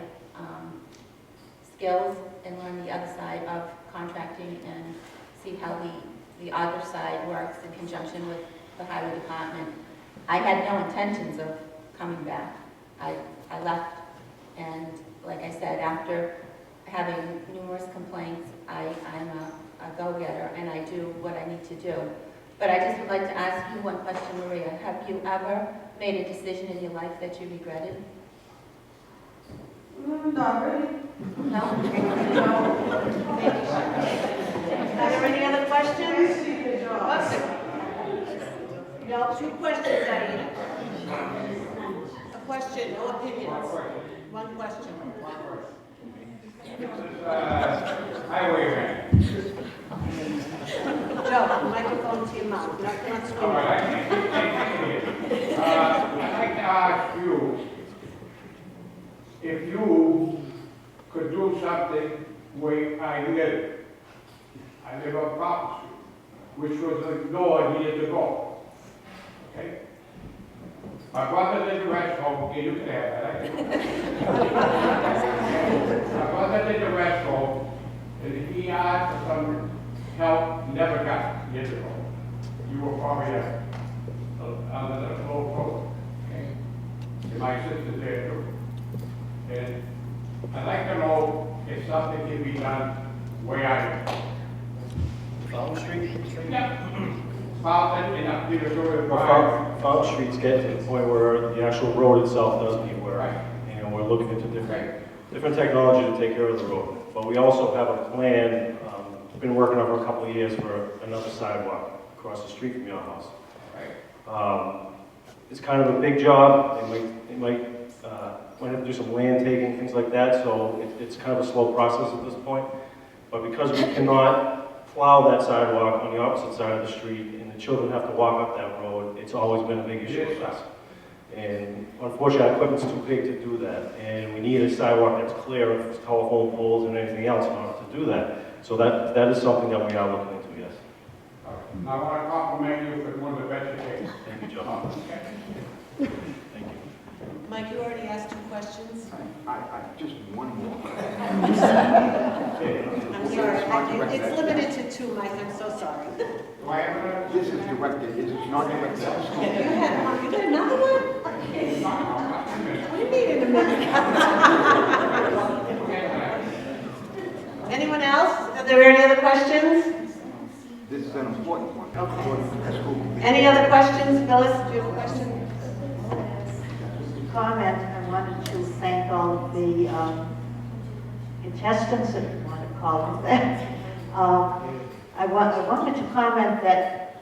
skills and learn the other side of contracting and see how the other side works in conjunction with the highway department. I had no intentions of coming back. I left, and like I said, after having numerous complaints, I'm a go-getter, and I do what I need to do. But I just would like to ask you one question, Maria. Have you ever made a decision in your life that you regretted? Not really. No? Are there any other questions? Okay. No, two questions, Diana. A question, no opinions. One question. Highwayman. Joe, microphone to your mouth, not screaming. All right, I'd like to ask you if you could do something where I live. I live on Proper Street, which was ignored years ago. Okay? My brother did the rest home, okay, you can have that. My brother did the rest home, and he asked for some help, never got it years ago. You were probably under the floor program, okay? And my sister's there too. And I'd like to know if something can be done where I am. Fountain Street? Yep. Fountain and up to the door. Fountain Street's getting to the point where the actual road itself doesn't need work. And we're looking into different technology to take care of the road. But we also have a plan, been working on for a couple of years for another sidewalk across the street from your house. It's kind of a big job. It might have to do some land taking, things like that, so it's kind of a slow process at this point. But because we cannot plow that sidewalk on the opposite side of the street and the children have to walk up that road, it's always been a big issue with us. And unfortunately, our equipment's too big to do that. And we need a sidewalk that's clear of telephone poles and anything else in order to do that. So that is something that we are looking into, yes. I want to compliment you for one of the best you can. Thank you, Joe. Thank you. Mike, you already asked 2 questions. I just one more. I'm sorry, it's limited to 2, Mike, I'm so sorry. This is directed, is it not directed? You got another one? What do you mean in a minute? Anyone else? Are there any other questions? This is an important one. Okay. Any other questions? Phyllis, do you have a question? Comment, I wanted to thank all of the contestants, if you want to call them that. I wanted to comment that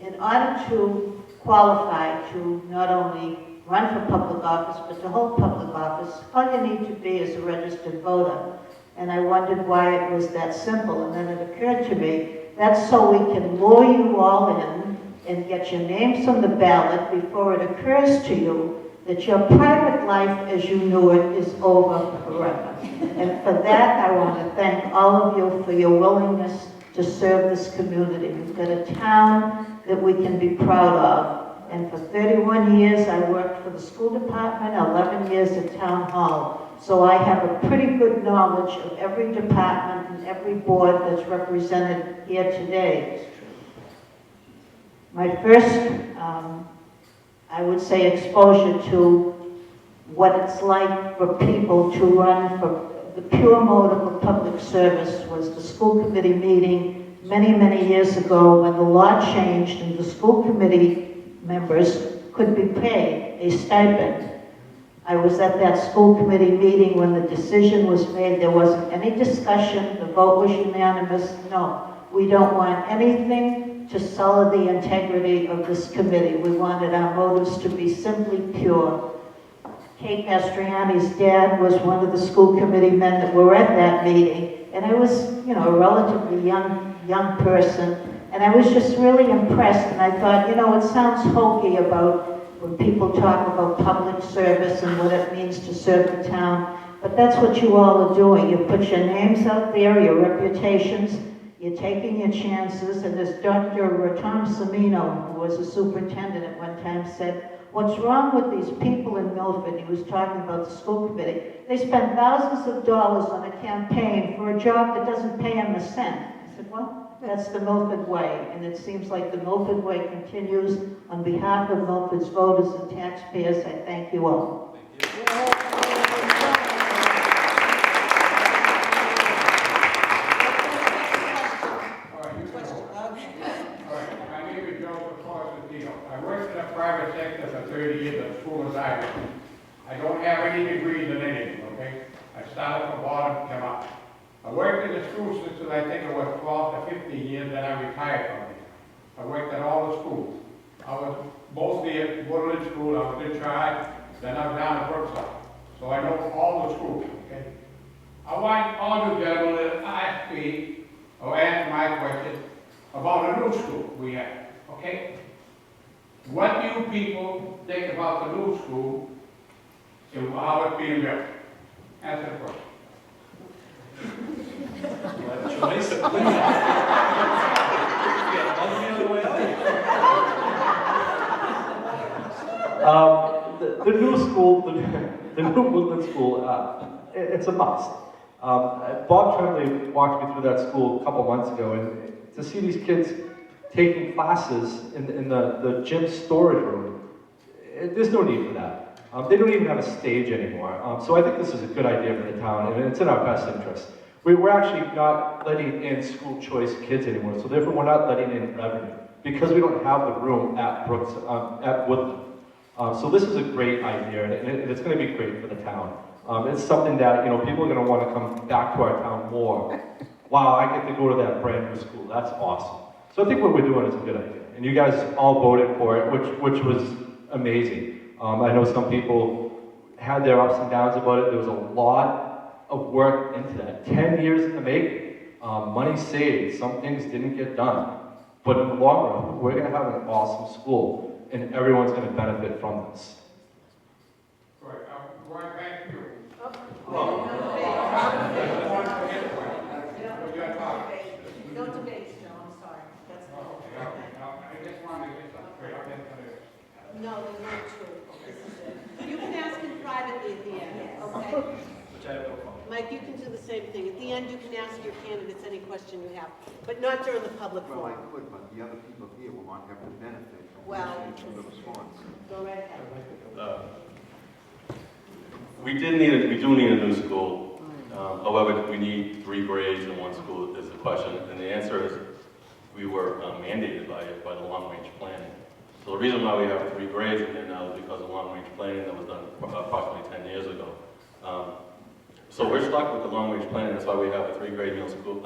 in order to qualify to not only run for public office, but to hold public office, all you need to be is a registered voter. And I wondered why it was that simple, and then it occurred to me, that's so we can lure you all in and get your names on the ballot before it occurs to you that your private life as you knew it is over forever. And for that, I want to thank all of you for your willingness to serve this community. We've got a town that we can be proud of. And for 31 years, I worked for the school department, 11 years at town hall. So I have a pretty good knowledge of every department and every board that's represented here today. My first, I would say, exposure to what it's like for people to run for the pure motive of public service was the school committee meeting many, many years ago when the law changed and the school committee members could be paid a stipend. I was at that school committee meeting when the decision was made. There wasn't any discussion. The vote was unanimous. No, we don't want anything to sully the integrity of this committee. We wanted our motives to be simply pure. Kate Mastriani's dad was one of the school committee men that were at that meeting, and I was, a relatively young person, and I was just really impressed, and I thought, it sounds hokey about when people talk about public service and what it means to serve the town, but that's what you all are doing. You put your names out there, your reputations, you're taking your chances, and as Dr. Tom Semino, who was a superintendent at one time, said, what's wrong with these people in Milford? He was talking about the school committee. They spend thousands of dollars on a campaign for a job that doesn't pay them a cent. I said, well, that's the Milford way, and it seems like the Milford way continues. On behalf of Milford's voters and taxpayers, I thank you all. I worked in the private sector for 30 years at school as I was. I don't have any degrees in anything, okay? I started from bottom, came up. I worked in the school system, I think it was 12 to 15 years, then I retired from it. I worked at all the schools. I was mostly at Woodland School, I was in charge, then I was down at Brookside. So I know all the schools, okay? I want all you gentlemen to ask me, or answer my question about a new school we have, okay? What do you people think about the new school and how it's being built? Answer the question. The new school, the new Woodland School, it's a must. Bob Tremblay walked me through that school a couple months ago, and to see these kids taking classes in the gym storage room, there's no need for that. They don't even have a stage anymore. So I think this is a good idea for the town, and it's in our best interest. We're actually not letting in school choice kids anymore, so therefore we're not letting in revenue, because we don't have the room at at Woodland. So this is a great idea, and it's going to be great for the town. It's something that people are going to want to come back to our town more. Wow, I get to go to that brand new school. That's awesome. So I think what we're doing is a good idea, and you guys all voted for it, which was amazing. I know some people had their ups and downs about it. There was a lot of work into that. 10 years in the making. Money saved. Some things didn't get done. But in the long run, we're going to have an awesome school, and everyone's going to benefit from this. which I have no problem. Mike, you can do the same thing. At the end, you can ask your candidates any question you have, but not during the public Well, I forum. could, but the other people here will not have the benefit Well, of the response. Go right ahead. We do need a new school. However, we need 3 grades in one school is the question, and the answer is we were mandated by the long-range planning. So the reason why we have 3 grades in there now is because of long-range planning that was done approximately 10 years ago. So we're stuck with the long-range planning. That's why we have a 3-grade middle school.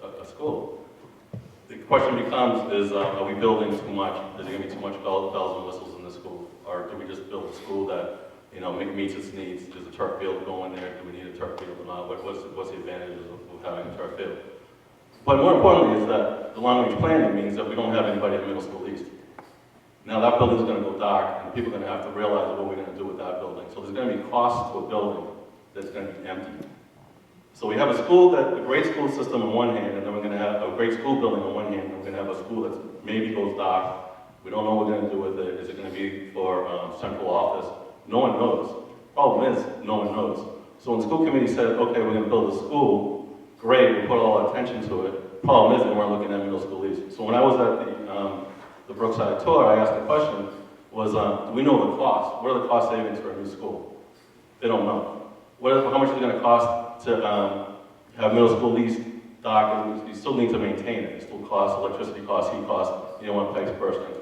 A school. The question becomes: are we building too much? Is there going to be too much bells and whistles in the school, or do we just build a school that meets its needs? Does a turf field go in there? Do we need a turf field or not? What's the advantages of having a turf field? But more importantly is that the long-range planning means that we don't have anybody at Middle School East. Now that building's going to go dark, and people are going to have to realize what we're going to do with that building. So there's going to be costs to a building that's going to be empty. So we have a great school system on one hand, and then we're going to have a great school building on one hand, and we're going to have a school that maybe goes dark. We don't know what we're going to do with it. Is it going to be for central office? No one knows. Problem is, no one knows. So when the school committee said, okay, we're going to build a school, great, we put all our attention to it. Problem is, they weren't looking at Middle School East. So when I was at the Brookside tour, I asked the question, do we know the cost? What are the cost savings for a new school? They don't know. How much is it going to cost to have Middle School East dark? You still need to maintain it. It still costs electricity costs, heat costs, pipes bursting.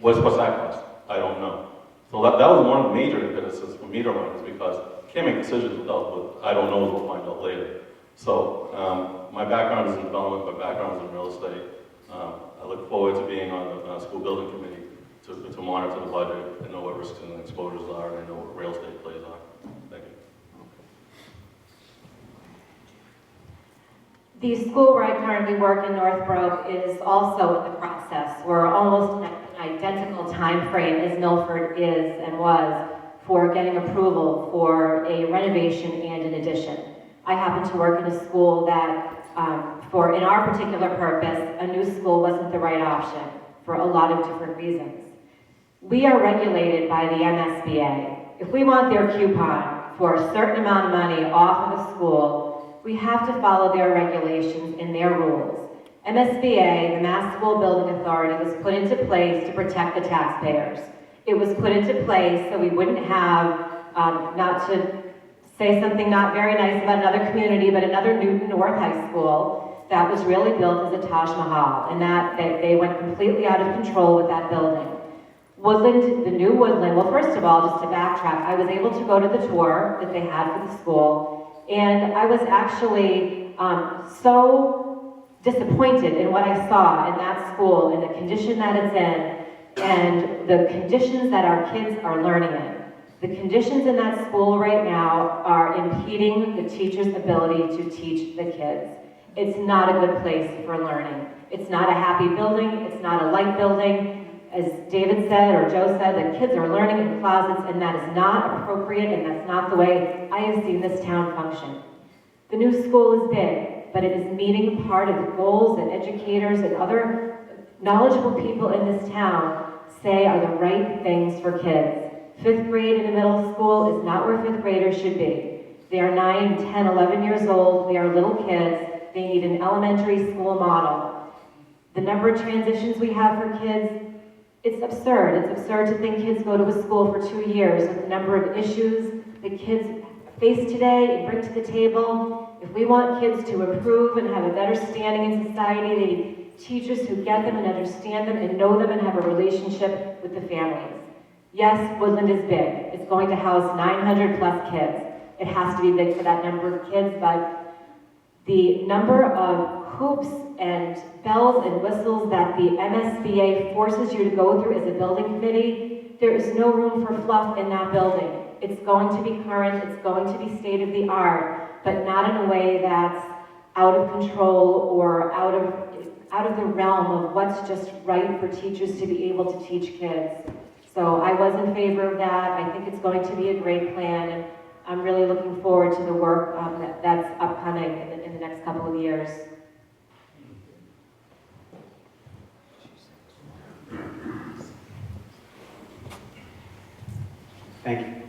What's that cost? I don't know. So that was one of the major impetuses for me to run, is because you can't make decisions without what I don't know, we'll find out later. So my background is in development, my background is in real estate. I look forward to being on the school building committee to monitor the budget and know what risks and exposures are, and I know what real estate plays are. Thank you. The school where I currently work in Northbrook is also in the process. We're almost in an identical time frame as Milford is and was for getting approval for a renovation and an addition. I happen to work in a school that, in our particular purpose, a new school wasn't the right option for a lot of different reasons. We are regulated by the MSBA. If we want their coupon for a certain amount of money off of a school, we have to follow their regulations and their rules. MSBA, the Mass School Building Authority, was put into place to protect the taxpayers. It was put into place so we wouldn't have, not to say something not very nice about another community, but another Newton North High School that was really built as a Taj Mahal, and that they went completely out of control with that building. Woodland, the new Woodland, well, first of all, just to backtrack, I was able to go to the tour that they had for the school, and I was actually so disappointed in what I saw in that school, in the condition that it's in, and the conditions that our kids are learning in. The conditions in that school right now are impeding the teacher's ability to teach the kids. It's not a good place for learning. It's not a happy building. It's not a light building. As David said, or Joe said, the kids are learning in closets, and that is not appropriate, and that's not the way I have seen this town function. The new school is big, but it is meeting part of the goals that educators and other knowledgeable people in this town say are the right things for kids. 5th grade in a middle school is not where 5th graders should be. They are 9, 10, 11 years old. They are little kids. They need an elementary school model. The number of transitions we have for kids, it's absurd. It's absurd to think kids go to a school for 2 years with the number of issues the kids face today and bring to the table. If we want kids to improve and have a better standing in society, they need teachers who get them and understand them and know them and have a relationship with the families. Yes, Woodland is big. It's going to house 900 plus kids. It has to be big for that number of kids, but the number of hoops and bells and whistles that the MSBA forces you to go through as a building committee, there is no room for fluff in that building. It's going to be current, it's going to be state of the art, but not in a way that's out of control or out of the realm of what's just right for teachers to be able to teach kids. So I was in favor of that. I think it's going to be a great plan, and I'm really looking forward to the work that's upcoming in the next couple of years. Thank you.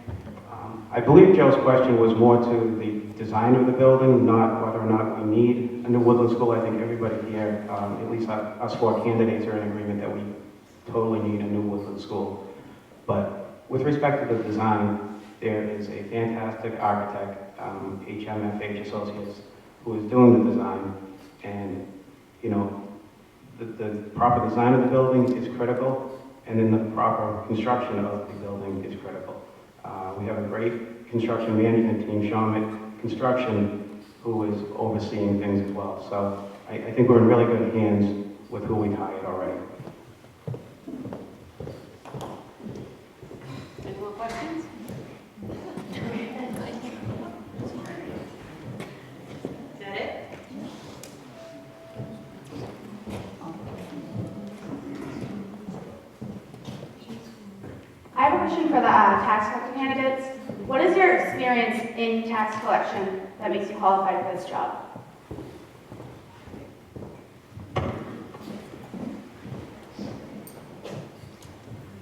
I believe Joe's question was more to the design of the building, not whether or not we need a new woodland school. I think everybody here, at least us four candidates, are in agreement that we totally need a new woodland school. But with respect to the design, there is a fantastic architect, HMFH Associates, who is doing the design, and the proper design of the building is critical, and then the proper construction of the building is critical. We have a great construction management team, Sean Construction, who is overseeing things as well. So I think we're in really good hands with who we've hired already. Any more questions? Is that it? I have a question for the tax collector candidates. What is your experience in tax collection that makes you qualified for this job?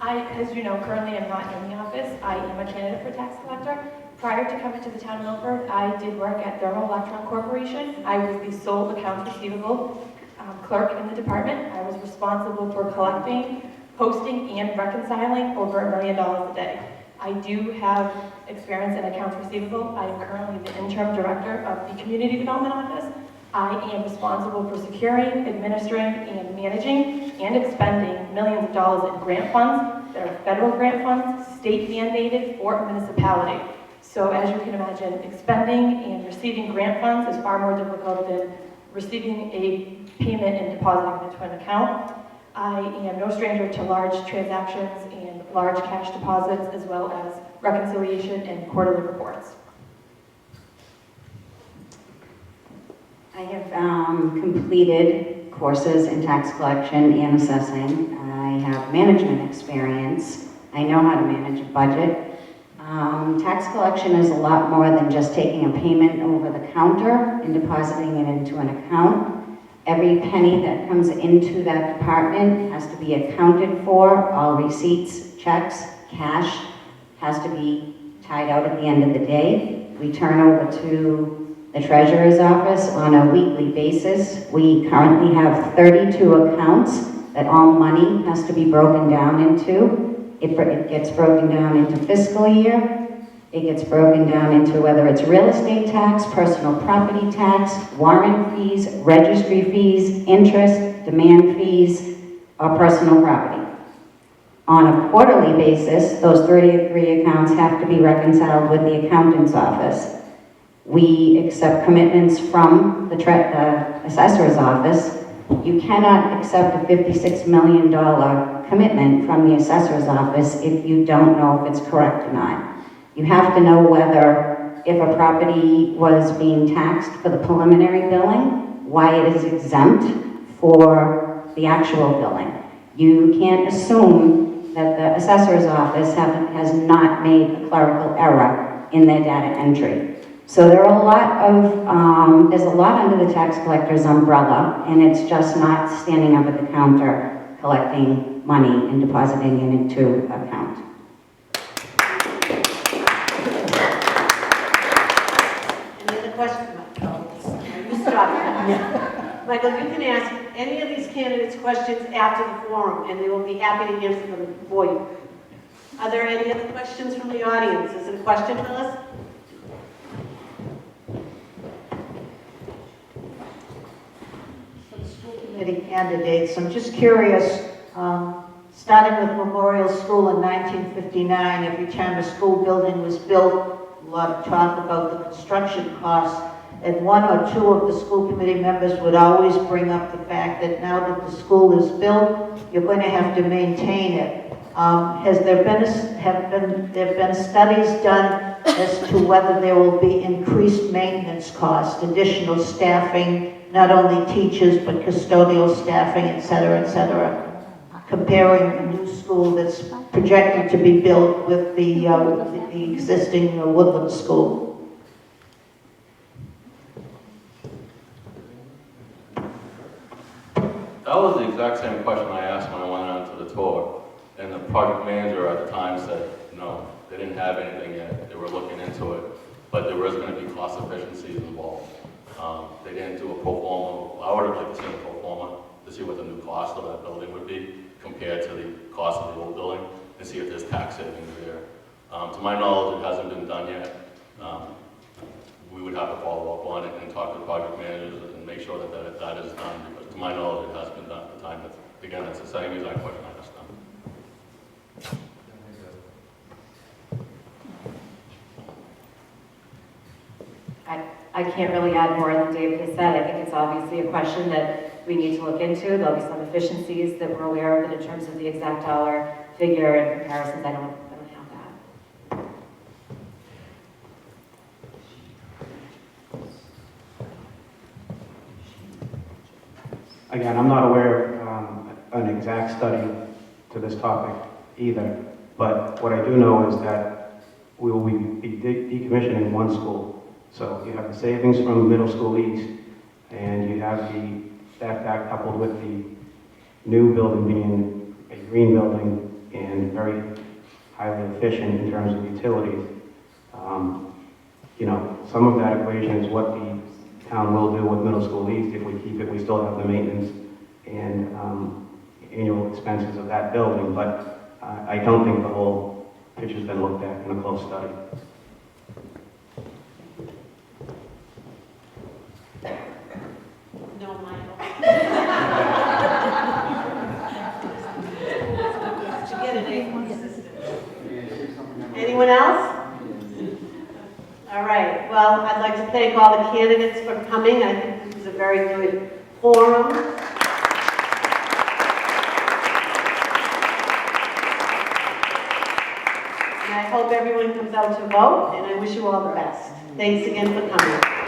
As you know, currently I'm not in the office. I am a candidate for tax collector. Prior to coming to the town of Milford, I did work at Thermoelectron Corporation. I was the sole accounts receivable clerk in the department. I was responsible for collecting, posting, and reconciling over $1 million a day. I do have experience in accounts receivable. I am currently the interim director of the Community Development Office. I am responsible for securing, administering, and managing and expending millions of dollars in grant funds that are federal grant funds, state mandated for a municipality. So as you can imagine, expending and receiving grant funds is far more difficult than receiving a payment and depositing it into an account. I am no stranger to large transactions and large cash deposits, as well as reconciliation and quarterly reports. I have completed courses in tax collection and assessing. I have management experience. I know how to manage a budget. Tax collection is a lot more than just taking a payment over the counter and depositing it into an account. Every penny that comes into that department has to be accounted for. All receipts, checks, cash has to be tied out at the end of the day. We turn over to the treasurer's office on a weekly basis. We currently have 32 accounts that all money has to be broken down into. It gets broken down into fiscal year. It gets broken down into whether it's real estate tax, personal property tax, warrant fees, registry fees, interest, demand fees, or personal property. On a quarterly basis, those 33 accounts have to be reconciled with the accountant's office. We accept commitments from the assessor's office. You cannot accept a $56 million commitment from the assessor's office if you don't know if it's correct or not. You have to know whether, if a property was being taxed for the preliminary billing, why it is exempt for the actual billing. You can't assume that the assessor's office has not made a clerical error in their data entry. So there are a lot of, there's a lot under the tax collector's umbrella, and it's just not standing up at the counter collecting money and depositing it into account. Michael, you can ask any of these candidates questions after the forum, and they will be happy to answer them for you. Are there any other questions from the audience? Is it a question, Phyllis? For the school committee candidates, I'm just curious, starting with Memorial School in 1959, every time a school building was built, a lot of talk about the construction costs. And one or two of the school committee members would always bring up the fact that now that the school is built, you're going to have to maintain it. Have there been studies done as to whether there will be increased maintenance costs, additional staffing, not only teachers but custodial staffing, et cetera, comparing the new school that's projected to be built with the existing Woodland School? That was the exact same question I asked when I went on to the tour. And the project manager at the time said, no, they're didn't have anything yet. They were looking into it, but there was going to be cost efficiencies involved. They didn't do a pro forma. I would have liked to see a pro forma to see what the new cost of that building would be compared to the cost of the old building, and see if there's tax savings there. To my knowledge, it hasn't been done yet. We would have to follow up on it and talk to the project managers and make sure that that is done, because to my knowledge, it has been done at the time. Again, it's the same exact question I asked them. I can't really add more than David has said. I think it's obviously a question that we need to look into. There'll be some efficiencies that we're aware of, but in terms of the exact dollar figure and comparisons, I don't have that. Again, I'm not aware of an exact study to this topic either, but what I do know is that we will be decommissioning one school. So you have the savings from middle school east, and you have that coupled with the new building being a green building and very highly efficient in terms of utilities. You know, some of that equation is what the town will do with middle school east. If we keep it, we still have the maintenance and annual expenses of that building, but I don't think the whole picture's been looked at in a close study. No, Michael. Anyone else? All right, well, I'd like to thank all the candidates for coming. I think this is a very good forum. And I hope everyone comes out to vote, and I wish you all the best. Thanks again for coming.